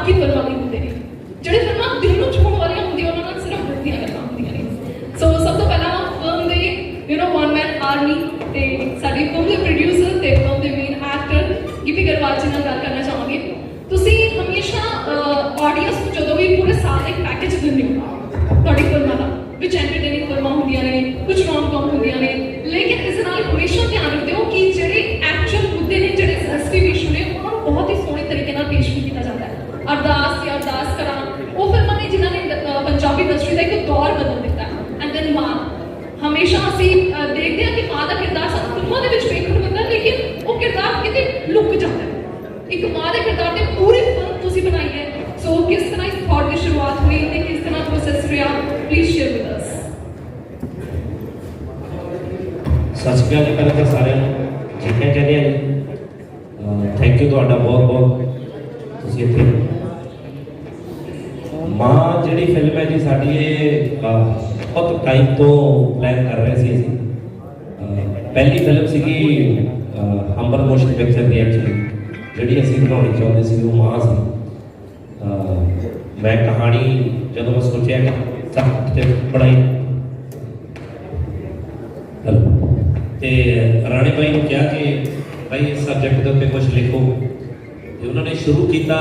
बाकी फिल्मां नहीं होंदे ने ਜਿਹੜੇ ਫਿਲਮਾਂ ਦਿਲ ਨੂੰ ਛੂਹਣ ਵਾਲੀਆਂ ਹੁੰਦੀਆਂ ਉਹਨਾਂ ਨਾਲ ਸਿਰਫ ਦਿਲ ਦੀਆਂ ਗੱਲਾਂ ਹੁੰਦੀਆਂ ਨੇ। ਸੋ ਸਭ ਤੋਂ ਪਹਿਲਾਂ ਫਿਲਮ ਦੇ ਵਨ ਮੈਨ ਆਰਮੀ ਤੇ ਸਾਡੀ ਫਿਲਮ ਦੇ ਪ੍ਰੋਡਿਊਸਰ ਤੇ ਫਿਲਮ ਦੇ ਮੇਨ ਐਕਟਰ ਗਿੱਪੀ ਗਰੇਵਾਲ ਜੀ ਨਾਲ ਗੱਲ ਕਰਨਾ ਚਾਹਾਂਗੇ। ਤੁਸੀਂ ਹਮੇਸ਼ਾ ਆਡੀਅנס ਨੂੰ ਜਦੋਂ ਵੀ ਪੂਰੇ ਸਾਲ ਇੱਕ ਪੈਕੇਜ ਦਿੰਦੇ ਹੋ ਤੁਹਾਡੀ ਫਿਲਮਾਂ ਦਾ, ਵਿੱਚ ਐਂਟਰਟੇਨਿੰਗ ਫਿਲਮਾਂ ਹੁੰਦੀਆਂ ਨੇ, ਕੁਝ ਰੋਮ-ਕॉम ਹੁੰਦੀਆਂ ਨੇ, ਲੇਕਿਨ ਇਸ ਨਾਲ ਹਮੇਸ਼ਾ ਧਿਆਨ ਰੱਖਦੇ ਹੋ ਕਿ ਜਿਹੜੇ ਐਕਚੁਅਲ ਮੁੱਦੇ ਨੇ, ਜਿਹੜੇ ਸੈਂਸਿਟਿਵ ਇਸ਼ੂ ਨੇ, ਉਹਨਾਂ ਨੂੰ ਬਹੁਤ ਹੀ ਸੋਹਣੇ ਤਰੀਕੇ ਨਾਲ ਪੇਸ਼ ਵੀ ਕੀਤਾ ਜਾਂਦਾ ਹੈ। ਅਰਦਾਸ ਜਾਂ ਅਰਦਾਸ ਕਰਾਂ ਉਹ ਫਿਲਮਾਂ ਨੇ ਜਿਨ੍ਹਾਂ ਨੇ ਪੰਜਾਬੀ ਇੰਡਸਟਰੀ ਦਾ ਇੱਕ ਦੌਰ ਬਦਲ ਦਿੱਤਾ। ਐਂਡ ਦੈਨ ਮਾਂ, ਹਮੇਸ਼ਾ ਅਸੀਂ ਦੇਖਦੇ ਹਾਂ ਕਿ ਮਾਂ ਦਾ ਕਿਰਦਾਰ ਸਾਨੂੰ ਫਿਲਮਾਂ ਦੇ ਵਿੱਚ ਵੇਖਣ ਨੂੰ ਮਿਲਦਾ, ਲੇਕਿਨ ਉਹ ਕਿਰਦਾਰ ਕਿਤੇ ਲੁਕ ਜਾਂਦਾ ਹੈ। ਇੱਕ ਮਾਂ ਦੇ ਕਿਰਦਾਰ ਤੇ ਪੂਰੀ ਫਿਲਮ ਤੁਸੀਂ ਬਣਾਈ ਹੈ। ਸੋ ਕਿਸ ਤਰ੍ਹਾਂ ਇਸ ਥਾਟ ਦੀ ਸ਼ੁਰੂਆਤ ਹੋਈ ਤੇ ਕਿਸ ਤਰ੍ਹਾਂ ਪ੍ਰੋਸੈਸ ਰਿਹਾ, ਪਲੀਜ਼ ਸ਼ੇਅਰ ਵਿਦ ਅਸ। ਸਤਿ ਸ਼੍ਰੀ ਅਕਾਲ ਜੀ, ਪਹਿਲਾਂ ਤਾਂ ਸਾਰਿਆਂ ਨੂੰ ਜਿੱਥੇ ਕਹਿੰਦੇ ਆ ਜੀ, ਥੈਂਕ ਯੂ ਤੁਹਾਡਾ ਬਹੁਤ ਬਹੁਤ, ਤੁਸੀਂ ਇੱਥੇ। ਮਾਂ ਜਿਹੜੀ ਫਿਲਮ ਹੈ ਜੀ ਸਾਡੀ, ਇਹ ਬਹੁਤ ਟਾਈਮ ਤੋਂ ਪਲਾਨ ਕਰ ਰਹੇ ਸੀ ਅਸੀਂ। ਪਹਿਲੀ ਫਿਲਮ ਸੀਗੀ ਹੰਬਲ ਮੋਸ਼ਨ ਪਿਕਚਰ ਦੀ, ਐਕਚੁਅਲੀ ਜਿਹੜੀ ਅਸੀਂ ਬਣਾਉਣੀ ਚਾਹੁੰਦੇ ਸੀ ਉਹ ਮਾਂ ਸੀ। ਮੈਂ ਕਹਾਣੀ ਜਦੋਂ ਮੈਂ ਸੋਚਿਆ ਕਿ ਤੇ ਪੜ੍ਹਾਈ ਤੇ ਰਾਣੇ ਭਾਈ ਨੂੰ ਕਿਹਾ ਕਿ ਭਾਈ ਇਸ ਸਬਜੈਕਟ ਦੇ ਉੱਤੇ ਕੁਝ ਲਿਖੋ, ਤੇ ਉਹਨਾਂ ਨੇ ਸ਼ੁਰੂ ਕੀਤਾ।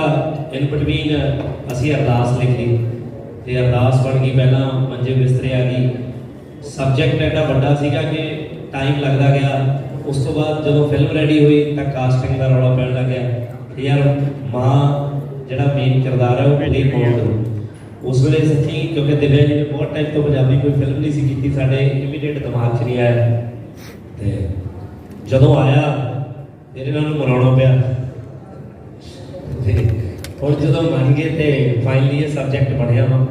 ਇਨ ਬਿਟਵੀਨ ਅਸੀਂ ਅਰਦਾਸ ਲਿਖੀ ਤੇ ਅਰਦਾਸ ਬਣ ਗਈ, ਪਹਿਲਾਂ ਮੰਜੇ ਬਿਸਤਰੇ ਆ ਗਈ। ਸਬਜੈਕਟ ਐਡਾ ਵੱਡਾ ਸੀਗਾ ਕਿ ਟਾਈਮ ਲੱਗਦਾ ਗਿਆ। ਉਸ ਤੋਂ ਬਾਅਦ ਜਦੋਂ ਫਿਲਮ ਰੈਡੀ ਹੋਈ ਤਾਂ ਕਾਸਟਿੰਗ ਦਾ ਰੌਲਾ ਪੈਣ ਲੱਗ ਗਿਆ ਕਿ ਯਾਰ ਮਾਂ ਜਿਹੜਾ ਮੇਨ ਕਿਰਦਾਰ ਹੈ ਉਹ ਪਲੇ ਕੌਣ ਕਰੂ। ਉਸ ਵੇਲੇ ਸੱਚੀ, ਕਿਉਂਕਿ ਦਿਵਿਆ ਜੀ ਨੇ ਬਹੁਤ ਟਾਈਮ ਤੋਂ ਪੰਜਾਬੀ ਕੋਈ ਫਿਲਮ ਨਹੀਂ ਸੀ ਕੀਤੀ, ਸਾਡੇ ਇਮੀਡੀਏਟ ਦਿਮਾਗ 'ਚ ਨਹੀਂ ਆਇਆ। ਤੇ ਜਦੋਂ ਆਇਆ ਫਿਰ ਇਹਨਾਂ ਨੂੰ ਮਨਾਉਣਾ ਪਿਆ, ਤੇ ਹੁਣ ਜਦੋਂ ਮੰਨ ਗਏ ਤੇ ਫਾਈਨਲੀ ਇਹ ਸਬਜੈਕਟ ਬਣਿਆ ਵਾ।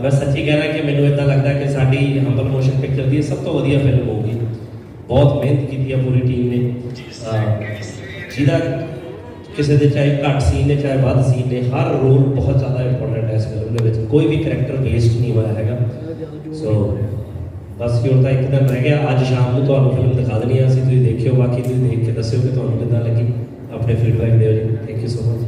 ਮੈਂ ਸੱਚੀ ਕਹਿ ਰਿਹਾ ਕਿ ਮੈਨੂੰ ਇੱਦਾਂ ਲੱਗਦਾ ਕਿ ਸਾਡੀ ਹੰਬਲ ਮੋਸ਼ਨ ਪਿਕਚਰ ਦੀ ਸਭ ਤੋਂ ਵਧੀਆ ਫਿਲਮ ਹੋਊਗੀ। ਬਹੁਤ ਮਿਹਨਤ ਕੀਤੀ ਹੈ ਪੂਰੀ ਟੀਮ ਨੇ, ਜਿਹਦਾ ਕਿਸੇ ਦੇ ਚਾਹੇ ਘੱਟ ਸੀਨ ਨੇ ਚਾਹੇ ਵੱਧ ਸੀਨ ਨੇ, ਹਰ ਰੋਲ ਬਹੁਤ ਜ਼ਿਆਦਾ ਇੰਪੋਰਟੈਂਟ ਹੈ ਇਸ ਫਿਲਮ ਦੇ ਵਿੱਚ। ਕੋਈ ਵੀ ਕਰੈਕਟਰ ਵੇਸਟ ਨਹੀਂ ਹੋਇਆ ਹੈਗਾ। ਸੋ ਬਸ ਹੁਣ ਤਾਂ ਇੱਕ ਦਿਨ ਰਹਿ ਗਿਆ, ਅੱਜ ਸ਼ਾਮ ਨੂੰ ਤੁਹਾਨੂੰ ਫਿਲਮ ਦਿਖਾ ਦੇਣੀ ਆ ਅਸੀਂ, ਤੁਸੀਂ ਦੇਖਿਓ। ਬਾਕੀ ਤੁਸੀਂ ਦੇਖ ਕੇ ਦੱਸਿਓ ਕਿ ਤੁਹਾਨੂੰ ਕਿੱਦਾਂ ਲੱਗੀ, ਆਪਣੇ ਫੀਡਬੈਕ ਦਿਓ ਜੀ। Thank you so much.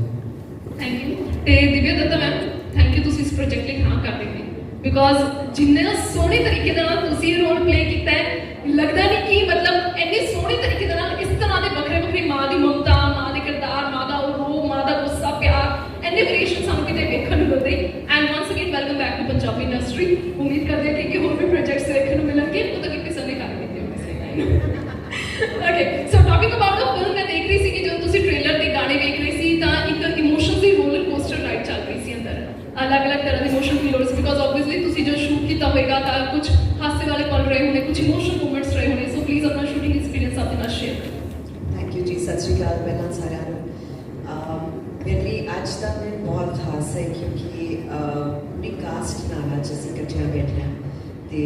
Thank you. ਤੇ Divya Datta ma'am, thank you, ਤੁਸੀਂ ਇਸ ਪ੍ਰੋਜੈਕਟ ਲਈ ਹਾਂ ਕਰ ਦਿੱਤੀ, ਬਿਕੋਜ਼ ਜਿੰਨੇ ਸੋਹਣੇ ਤਰੀਕੇ ਦੇ ਨਾਲ ਤੁਸੀਂ ਰੋਲ ਪਲੇ ਕੀਤਾ ਹੈ, ਲੱਗਦਾ ਨਹੀਂ ਕਿ ਮਤਲਬ ਇੰਨੇ ਸੋਹਣੇ ਤਰੀਕੇ ਦੇ ਨਾਲ ਇਸ ਤਰ੍ਹਾਂ ਦੇ ਵੱਖਰੇ ਵੱਖਰੇ ਮਾਂ ਦੀ ਮਮਤਾ, ਮਾਂ ਦੇ ਕਿਰਦਾਰ, ਮਾਂ ਦਾ ਉਹ ਰੋਹ, ਮਾਂ ਦਾ ਗੁੱਸਾ, ਪਿਆਰ, ਇੰਨੇ ਵੇਰੀਏਸ਼ਨ ਸਾਨੂੰ ਕਿਤੇ ਵੇਖਣ ਨੂੰ ਮਿਲਦੇ। And once again welcome back to Punjabi industry. ਉਮੀਦ ਕਰਦੇ ਹਾਂ ਕਿ ਹੋਰ ਵੀ ਪ੍ਰੋਜੈਕਟਸ ਦੇਖਣ ਨੂੰ ਮਿਲਣਗੇ। ਉਹ ਤਾਂ ਕਿਸੇ ਨੇ ਕਰ ਦਿੱਤੇ ਹੋਣੇ ਸੀ। Okay, so talking about the film, ਮੈਂ ਦੇਖ ਰਹੀ ਸੀ ਕਿ ਜਦੋਂ ਤੁਸੀਂ ਟ੍ਰੇਲਰ ਦੇ ਗਾਣੇ ਵੇਖ ਰਹੇ ਸੀ ਤਾਂ ਇੱਕ ਇਮੋਸ਼ਨਸ ਦੀ ਰੋਲਰ ਕੋਸਟਰ ਰਾਈਡ ਚੱਲ ਰਹੀ ਸੀ ਅੰਦਰ। ਅਲੱਗ-ਅਲੱਗ ਤਰ੍ਹਾਂ ਦੇ ਇਮੋਸ਼ਨ ਫੀਲ ਹੋ ਰਹੇ ਸੀ, ਬਿਕੋਜ਼ ਆਬਵੀਅਸਲੀ ਤੁਸੀਂ ਜੋ ਸ਼ੂਟ ਕੀਤਾ ਹੋਵੇਗਾ ਤਾਂ ਕੁਝ ਹਾਸੇ ਵਾਲੇ ਪਲ ਰਹੇ ਹੋਣੇ, ਕੁਝ ਇਮੋਸ਼ਨਲ ਮੂਮੈਂਟਸ ਰਹੇ ਹੋਣੇ। ਸੋ ਪਲੀਜ਼ ਆਪਣਾ ਸ਼ੂਟਿੰਗ ਐਕਸਪੀਰੀਅੰਸ ਆਪਣੇ ਨਾਲ ਸ਼ੇਅਰ ਕਰੋ। ਥੈਂਕ ਯੂ ਜੀ, ਸਤਿ ਸ਼੍ਰੀ ਅਕਾਲ ਪਹਿਲਾਂ ਸਾਰਿਆਂ ਨੂੰ। ਮੇਰੇ ਲਈ ਅੱਜ ਦਾ ਦਿਨ ਬਹੁਤ ਖਾਸ ਹੈ ਕਿਉਂਕਿ ਪੂਰੀ ਕਾਸਟ ਨਾਲ ਅੱਜ ਅਸੀਂ ਇਕੱਠਿਆਂ ਬੈਠੇ ਹਾਂ ਤੇ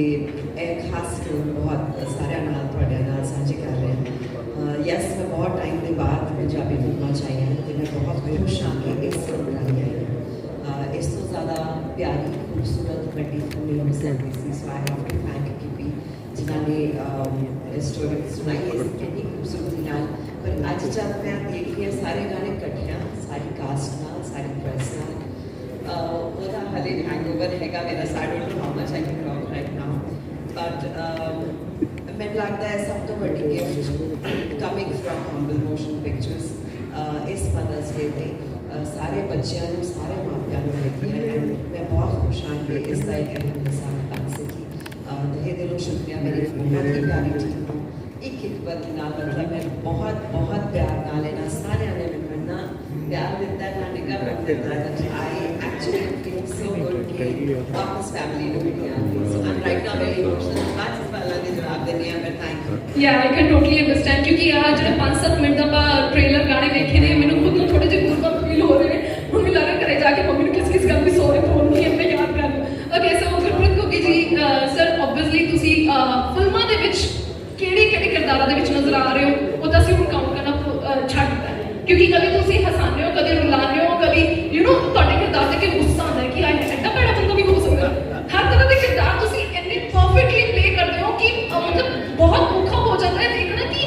ਇਹ ਖਾਸ ਫਿਲਮ ਬਹੁਤ ਸਾਰਿਆਂ ਨਾਲ ਤੁਹਾਡੇ ਨਾਲ ਸਾਂਝੀ ਕਰ ਰਹੇ ਹਾਂ। ਯੈਸ, ਮੈਂ ਬਹੁਤ ਟਾਈਮ ਦੇ ਬਾਅਦ ਪੰਜਾਬੀ ਫਿਲਮਾਂ 'ਚ ਆਈ ਹਾਂ ਤੇ ਮੈਂ ਬਹੁਤ ਖੁਸ਼ ਹਾਂ ਕਿ ਇਸ ਫਿਲਮ ਨਾਲ ਆਈ ਹਾਂ। ਇਸ ਤੋਂ ਜ਼ਿਆਦਾ ਪਿਆਰੀ, ਖੂਬਸੂਰਤ, ਵੱਡੀ ਫਿਲਮ ਨਹੀਂ ਹੋ ਸਕਦੀ ਸੀ। So I have to thank Gippy ਜਿਨ੍ਹਾਂ ਨੇ ਇਹ ਸਟੋਰੀ ਸੁਣਾਈ ਇੰਨੀ ਖੂਬਸੂਰਤੀ ਨਾਲ। ਪਰ ਅੱਜ ਜਦ ਮੈਂ ਦੇਖ ਰਹੀ ਹਾਂ ਸਾਰੇ ਗਾਣੇ ਇਕੱਠਿਆਂ, ਸਾਰੀ ਕਾਸਟ ਨਾਲ, ਸਾਰੀ ਪ੍ਰੈਸ ਨਾਲ, ਉਹਦਾ ਹਲੇ ਹੈਂਗਓਵਰ ਹੈਗਾ ਮੇਰਾ। I don't know how much I can talk right now, but ਮੈਨੂੰ ਲੱਗਦਾ ਹੈ ਸਭ ਤੋਂ ਵੱਡੀ gift coming firm humble motion pictures ਇਸ ਮਦਰਸ ਡੇ ਤੇ ਸਾਰੇ ਬੱਚਿਆਂ ਨੂੰ, ਸਾਰੇ ਮਾਪਿਆਂ ਨੂੰ ਮਿਲਦੀ ਹੈ। ਮੈਂ ਬਹੁਤ ਖੁਸ਼ ਹਾਂ ਕਿ ਇਸ ਦਾ ਇੱਕ ਅਹਿਮ ਹਿੱਸਾ ਬਣ ਸਕੀ। ਤਹਿ ਦਿਲੋਂ ਸ਼ੁਕਰੀਆ ਮੇਰੀ ਬਹੁਤ ਹੀ ਪਿਆਰੀ ਟੀਮ ਨੂੰ, ਇੱਕ ਇੱਕ ਬੰਦੇ ਨਾਲ, ਮਤਲਬ ਮੈਂ ਬਹੁਤ ਪਿਆਰ ਨਾਲ ਇਹਨਾਂ ਸਾਰਿਆਂ ਨੇ ਮੈਨੂੰ ਇੰਨਾ ਪਿਆਰ ਦਿੱਤਾ, ਨਾ ਨਿਗਾਹ ਰੱਖ ਦਿੱਤਾ। ਆਈ ਐਕਚੁਅਲੀ ਫੀਲ ਸੋ ਗੁੱਡ ਕਿ ਵਾਪਸ ਫੈਮਿਲੀ ਨੂੰ ਮਿਲਿਆ। ਸੋ ਆਮ ਰਾਈਟ ਨਾਓ ਵੈਰੀ ਇਮੋਸ਼ਨਲ। ਬਾਅਦ ਸਵਾਲਾਂ ਦੇ ਜਵਾਬ ਦਿੰਦੀ ਹਾਂ ਮੈਂ। Thank you. ਯਾ, ਆਈ ਕੈਨ ਟੋਟਲੀ ਅੰਡਰਸਟੈਂਡ, ਕਿਉਂਕਿ ਆ ਜਿਹੜੇ 5-7 ਮਿੰਟ ਦਾ ਆਪਾਂ ਟ੍ਰੇਲਰ ਗਾਣੇ ਦੇਖੇ ਨੇ, ਮੈਨੂੰ ਖੁਦ ਨੂੰ ਥੋੜੇ ਜਿਹੇ ਗੁਰਬਤ ਫੀਲ ਹੋ ਰਹੇ ਨੇ। ਹੁਣ ਵੀ ਲੱਗਾ ਘਰੇ ਜਾ ਕੇ ਮੰਮੀ ਨੂੰ ਕਿਸ ਗੱਲ ਦੀ ਸੌਰੀ ਬੋਲਣੀ ਹੈ, ਮੈਂ ਯਾਦ ਕਰ ਲੂੰ। ਓਕੇ, ਸੋ ਗੁਰਪ੍ਰੀਤ ਘੁੱਗੀ ਜੀ, ਸਰ ਆਬਵੀਅਸਲੀ ਤੁਸੀਂ ਫਿਲਮਾਂ ਦੇ ਵਿੱਚ ਕਿਹੜੇ ਕਿਰਦਾਰਾਂ ਦੇ ਵਿੱਚ ਨਜ਼ਰ ਆ ਰਹੇ ਹੋ, ਉਹ ਤਾਂ ਅਸੀਂ ਹੁਣ ਕਾਊਂਟ ਕਰਨਾ ਛੱਡ ਦਿੱਤਾ ਹੈ, ਕਿਉਂਕਿ ਕਦੇ ਤੁਸੀਂ ਹਸਾਉਂਦੇ ਹੋ, ਕਦੇ ਰੁਲਾਉਂਦੇ ਹੋ, ਕਦੇ ਤੁਹਾਡੇ ਕਿਰਦਾਰ ਦੇ ਕੇ ਗੁੱਸਾ ਆਉਂਦਾ ਹੈ ਕਿ ਆਏ ਐਡਾ ਭੈੜਾ ਬੰਦਾ ਵੀ ਹੋ ਸਕਦਾ। ਹਰ ਤਰ੍ਹਾਂ ਦੇ ਕਿਰਦਾਰ ਤੁਸੀਂ ਇੰਨੇ ਪਰਫੈਕਟਲੀ ਪਲੇ ਕਰਦੇ ਹੋ ਕਿ ਮਤਲਬ ਬਹੁਤ ਔਖਾ ਹੋ ਜਾਂਦਾ ਹੈ ਦੇਖਣਾ ਕਿ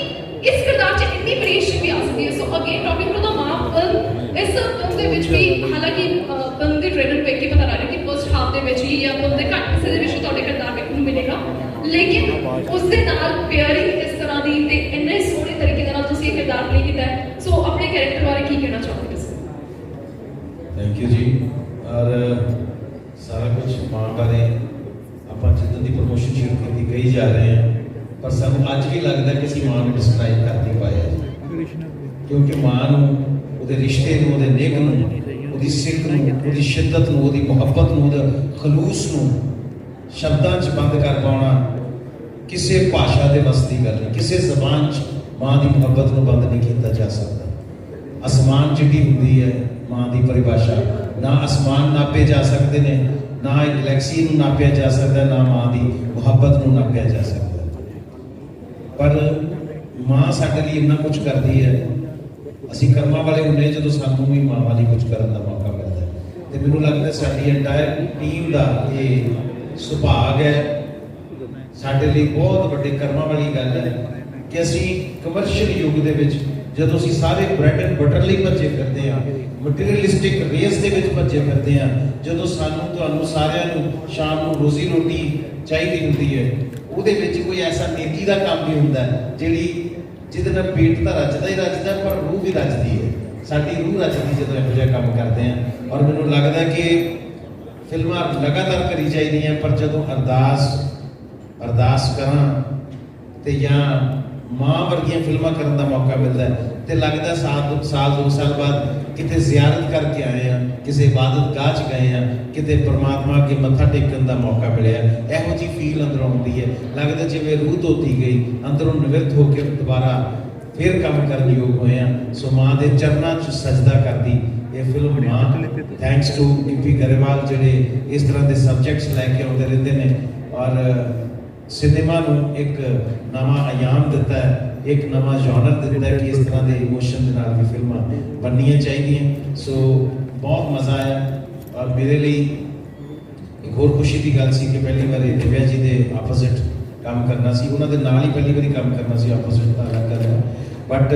ਇਸ ਕਿਰਦਾਰ 'ਚ ਇੰਨੀ ਵੇਰੀਏਸ਼ਨ ਵੀ ਆ ਸਕਦੀ ਹੈ। So again talking to the Maa film, ਇਸ ਫਿਲਮ ਦੇ ਵਿੱਚ ਵੀ ਉਸ ਦੇ ਨਾਲ ਪੇਅਰਿੰਗ ਇਸ ਤਰ੍ਹਾਂ ਦੀ ਤੇ ਇੰਨੇ ਸੋਹਣੇ ਤਰੀਕੇ ਦੇ ਨਾਲ ਤੁਸੀਂ ਇਹ ਕਿਰਦਾਰ ਪਲੇ ਕੀਤਾ ਹੈ, ਸੋ ਆਪਣੇ ਕੈਰੈਕਟਰ ਬਾਰੇ ਕੀ ਕਹਿਣਾ ਚਾਹੋਗੇ ਤੁਸੀਂ? थैंक यू जी। और सारा कुछ मां बारे आप जिद्दां दी प्रमोशन शुरू की कही जा रहे हैं, पर सानू अज भी लगता है कि असीं मां नूं डिस्क्राइब कर नहीं पाया जी, क्योंकि मां नूं ਉਹਦੇ ਰਿਸ਼ਤੇ ਨੂੰ, ਉਹਦੇ ਨਿੱਘ ਨੂੰ, ਉਹਦੀ ਸਿੱਖ ਨੂੰ, ਉਹਦੀ ਸ਼ਿੱਦਤ ਨੂੰ, ਉਹਦੀ ਮੁਹੱਬਤ ਨੂੰ, ਉਹਦੇ ਖਲੂਸ ਨੂੰ ਸ਼ਬਦਾਂ 'ਚ ਬੰਦ ਕਰ ਪਾਉਣਾ ਕਿਸੇ ਭਾਸ਼ਾ ਦੇ ਵੱਸ ਦੀ ਗੱਲ ਨਹੀਂ। ਕਿਸੇ ਜ਼ਬਾਨ 'ਚ ਮਾਂ ਦੀ ਮੁਹੱਬਤ ਨੂੰ ਬੰਦ ਨਹੀਂ ਕੀਤਾ ਜਾ ਸਕਦਾ। ਅਸਮਾਨ ਜਿੱਡੀ ਹੁੰਦੀ ਹੈ ਮਾਂ ਦੀ ਪਰਿਭਾਸ਼ਾ, ਨਾ ਅਸਮਾਨ ਨਾਪੇ ਜਾ ਸਕਦੇ ਨੇ, ਨਾ ਇੱਕ ਗਲੈਕਸੀ ਨੂੰ ਨਾਪਿਆ ਜਾ ਸਕਦਾ, ਨਾ ਮਾਂ ਦੀ ਮੁਹੱਬਤ ਨੂੰ ਨਾਪਿਆ ਜਾ ਸਕਦਾ। ਪਰ ਮਾਂ ਸਾਡੇ ਲਈ ਇੰਨਾ ਕੁਝ ਕਰਦੀ ਹੈ, ਅਸੀਂ ਕਰਮਾਂ ਵਾਲੇ ਹੁੰਦੇ ਜਦੋਂ ਸਾਨੂੰ ਵੀ ਮਾਂ ਲਈ ਕੁਝ ਕਰਨ ਦਾ ਮੌਕਾ ਮਿਲਦਾ ਹੈ। ਤੇ ਮੈਨੂੰ ਲੱਗਦਾ ਸਾਡੀ ਐਂਟਾਇਰ ਟੀਮ ਦਾ ਇਹ ਸੁਭਾਗ ਹੈ, ਸਾਡੇ ਲਈ ਬਹੁਤ ਵੱਡੇ ਕਰਮਾਂ ਵਾਲੀ ਗੱਲ ਹੈ ਕਿ ਅਸੀਂ ਕਮਰਸ਼ੀਅਲ ਯੁੱਗ ਦੇ ਵਿੱਚ ਜਦੋਂ ਅਸੀਂ ਸਾਰੇ ਬ੍ਰੈਡ ਐਂਡ ਬਟਰ ਲਈ ਭੱਜੇ ਫਿਰਦੇ ਹਾਂ, ਮਟੀਰੀਅਲਿਸਟਿਕ ਰੇਸ ਦੇ ਵਿੱਚ ਭੱਜੇ ਫਿਰਦੇ ਹਾਂ, ਜਦੋਂ ਸਾਨੂੰ ਤੁਹਾਨੂੰ ਸਾਰਿਆਂ ਨੂੰ ਸ਼ਾਮ ਨੂੰ ਰੋਜ਼ੀ ਰੋਟੀ ਚਾਹੀਦੀ ਹੁੰਦੀ ਹੈ, ਉਹਦੇ ਵਿੱਚ ਕੋਈ ਐਸਾ ਨੇਕੀ ਦਾ ਕੰਮ ਵੀ ਹੁੰਦਾ ਜਿਹਦੇ ਨਾਲ ਪੇਟ ਤਾਂ ਰੱਜਦਾ ਹੀ ਰੱਜਦਾ, ਪਰ ਰੂਹ ਵੀ ਰੱਜਦੀ ਹੈ। ਸਾਡੀ ਰੂਹ ਰੱਜਦੀ ਜਦੋਂ ਇਹੋ ਜਿਹਾ ਕੰਮ ਕਰਦੇ ਹਾਂ। ਔਰ ਮੈਨੂੰ ਲੱਗਦਾ ਕਿ ਫਿਲਮਾਂ ਲਗਾਤਾਰ ਕਰੀ ਚਾਹੀਦੀਆਂ, ਪਰ ਜਦੋਂ ਅਰਦਾਸ ਕਰਾਂ ਤੇ ਜਾਂ ਮਾਂ ਵਰਗੀਆਂ ਫਿਲਮਾਂ ਕਰਨ ਦਾ ਮੌਕਾ ਮਿਲਦਾ ਹੈ ਤੇ ਲੱਗਦਾ ਸਾਲ 2 ਸਾਲ ਬਾਅਦ ਕਿਤੇ ਜ਼ਿਆਰਤ ਕਰਕੇ ਆਏ ਆ, ਕਿਸੇ ਇਬਾਦਤ ਗਾਹ 'ਚ ਗਏ ਆ, ਕਿਤੇ ਪਰਮਾਤਮਾ ਅੱਗੇ ਮੱਥਾ ਟੇਕਣ ਦਾ ਮੌਕਾ ਮਿਲਿਆ, ਇਹੋ ਜਿਹੀ ਫੀਲ ਅੰਦਰੋਂ ਆਉਂਦੀ ਹੈ। ਲੱਗਦਾ ਜਿਵੇਂ ਰੂਹ ਧੋਤੀ ਗਈ, ਅੰਦਰੋਂ ਨਿਵਰਤ ਹੋ ਕੇ ਦੁਬਾਰਾ ਫਿਰ ਕੰਮ ਕਰਨ ਯੋਗ ਹੋਏ ਆ। ਸੋ ਮਾਂ ਦੇ ਚਰਨਾਂ 'ਚ ਸਜਦਾ ਕਰਦੀ ਇਹ ਫਿਲਮ ਮਾਂ, ਥੈਂਕਸ ਟੂ ਡੀਪੀ ਗਰੇਵਾਲ ਜਿਹੜੇ ਇਸ ਤਰ੍ਹਾਂ ਦੇ ਸਬਜੈਕਟਸ ਲੈ ਕੇ ਆਉਂਦੇ ਰਹਿੰਦੇ ਨੇ ਔਰ ਸਿਨੇਮਾ ਨੂੰ ਇੱਕ ਨਵਾਂ ਆਯਾਮ ਦਿੱਤਾ ਹੈ, ਇੱਕ ਨਵਾਂ ਜਨਰ ਦਿੱਤਾ ਹੈ ਕਿ ਇਸ ਤਰ੍ਹਾਂ ਦੇ ਇਮੋਸ਼ਨ ਦੇ ਨਾਲ ਵੀ ਫਿਲਮਾਂ ਬਣਨੀਆਂ ਚਾਹੀਦੀਆਂ। ਸੋ ਬਹੁਤ ਮਜ਼ਾ ਆਇਆ ਔਰ ਮੇਰੇ ਲਈ ਇੱਕ ਹੋਰ ਖੁਸ਼ੀ ਦੀ ਗੱਲ ਸੀ ਕਿ ਪਹਿਲੀ ਵਾਰੀ ਦਿਵਿਆ ਜੀ ਦੇ ਆਪੋਜ਼ਿਟ ਕੰਮ ਕਰਨਾ ਸੀ, ਉਹਨਾਂ ਦੇ ਨਾਲ ਹੀ ਪਹਿਲੀ ਵਾਰੀ ਕੰਮ ਕਰਨਾ ਸੀ, ਆਪੋਜ਼ਿਟ ਦਾ ਅਲੱਗ ਕਰਨਾ। ਬਟ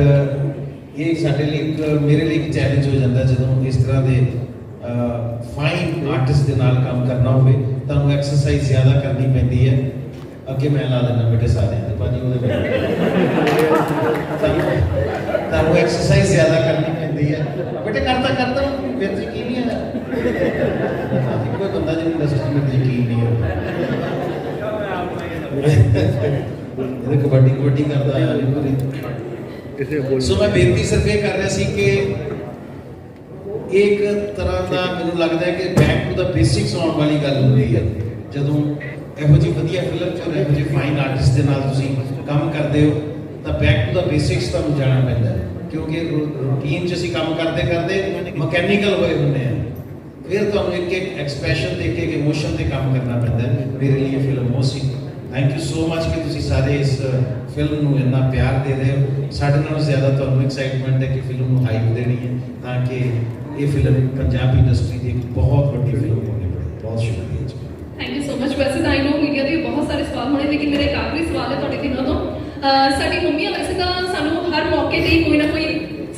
ਇਹ ਸਾਡੇ ਲਈ ਮੇਰੇ ਲਈ ਇੱਕ ਚੈਲੰਜ ਹੋ ਜਾਂਦਾ ਜਦੋਂ ਇਸ ਤਰ੍ਹਾਂ ਦੇ ਫਾਈਨ ਆਰਟਿਸਟ ਦੇ ਨਾਲ ਕੰਮ ਕਰਨਾ ਹੋਵੇ। ਤੁਹਾਨੂੰ ਐਕਸਰਸਾਈਜ਼ ਜ਼ਿਆਦਾ ਕਰਨੀ ਪੈਂਦੀ ਹੈ। ਅੱਗੇ ਮੈਂ ਲਾ ਦੇਣਾ ਬੇਟੇ ਸਾਰਿਆਂ ਦੇ ਭਾਜੀ ਉਹਦੇ ਤੁਹਾਨੂੰ ਐਕਸਰਸਾਈਜ਼ ਜ਼ਿਆਦਾ ਕਰਨੀ ਪੈਂਦੀ ਹੈ ਬੇਟੇ, ਕਰਦਾ ਮੇਰੇ ਤੇ ਯਕੀਨ ਨਹੀਂ ਹੈ। ਕੋਈ ਬੰਦਾ ਜਿਹਨੂੰ ਇੰਡਸਟਰੀ ਮੇਰੇ ਤੇ ਯਕੀਨ ਨਹੀਂ ਹੈ, ਇਹਦੇ ਕਬੱਡੀ ਕਰਦਾ ਆ। ਸੋ ਮੈਂ ਬੇਨਤੀ ਸਿਰਫ ਇਹ ਕਰ ਰਿਹਾ ਸੀ ਕਿ ਇੱਕ ਤਰ੍ਹਾਂ ਦਾ ਮੈਨੂੰ ਲੱਗਦਾ ਹੈ ਕਿ ਬੈਕ ਟੂ ਦਾ ਬੇਸਿਕਸ ਆਉਣ ਵਾਲੀ ਗੱਲ ਹੁੰਦੀ ਹੈ ਜਦੋਂ ਇਹੋ ਜਿਹੀ ਵਧੀਆ ਫਿਲਮ 'ਚ ਇਹੋ ਜਿਹੇ ਫਾਈਨ ਆਰਟਿਸਟ ਦੇ ਨਾਲ ਤੁਸੀਂ ਕੰਮ ਕਰਦੇ ਹੋ ਤਾਂ ਬੈਕ ਟੂ ਦਾ ਬੇਸਿਕਸ ਤੁਹਾਨੂੰ ਜਾਣਾ ਪੈਂਦਾ ਹੈ, ਕਿਉਂਕਿ ਰੂਟੀਨ 'ਚ ਅਸੀਂ ਕੰਮ ਕਰਦੇ ਮਕੈਨੀਕਲ ਹੋਏ ਹੁੰਦੇ ਆ। ਫਿਰ ਤੁਹਾਨੂੰ ਇੱਕ ਐਕਸਪ੍ਰੈਸ਼ਨ ਦੇ ਕੇ ਇਮੋਸ਼ਨ ਤੇ ਕੰਮ ਕਰਨਾ ਪੈਂਦਾ ਹੈ। ਮੇਰੇ ਲਈ ਇਹ ਫਿਲਮ ਉਹ ਸੀ। ਥੈਂਕ ਯੂ ਸੋ ਮਚ ਕਿ ਤੁਸੀਂ ਸਾਰੇ ਇਸ ਫਿਲਮ ਨੂੰ ਇੰਨਾ ਪਿਆਰ ਦੇ ਰਹੇ ਹੋ। ਸਾਡੇ ਨਾਲੋਂ ਜ਼ਿਆਦਾ ਤੁਹਾਨੂੰ ਐਕਸਾਈਟਮੈਂਟ ਹੈ ਕਿ ਫਿਲਮ ਨੂੰ ਹਾਈਪ ਦੇਣੀ ਹੈ ਤਾਂ ਕਿ ਇਹ ਫਿਲਮ ਪੰਜਾਬੀ ਇੰਡਸਟਰੀ ਦੀ ਇੱਕ ਬਹੁਤ ਵੱਡੀ ਫਿਲਮ ਹੋਣੀ ਪਵੇ। ਬਹੁਤ ਸ਼ੁਕਰੀਆ ਜੀ। Thank you so much. ਵੈਸੇ ਤਾਂ ਆਈ ਨੋ ਮੀਡੀਆ ਦੇ ਬਹੁਤ ਸਾਰੇ ਸਵਾਲ ਹੋਣੇ, ਲੇਕਿਨ ਮੇਰਾ ਇੱਕ ਆਖਰੀ ਸਵਾਲ ਹੈ ਤੁਹਾਡੇ ਤਿੰਨਾਂ ਤੋਂ। ਸਾਡੀ ਮੰਮੀਆਂ ਵੈਸੇ ਤਾਂ ਸਾਨੂੰ ਹਰ ਮੌਕੇ ਤੇ ਕੋਈ ਨਾ ਕੋਈ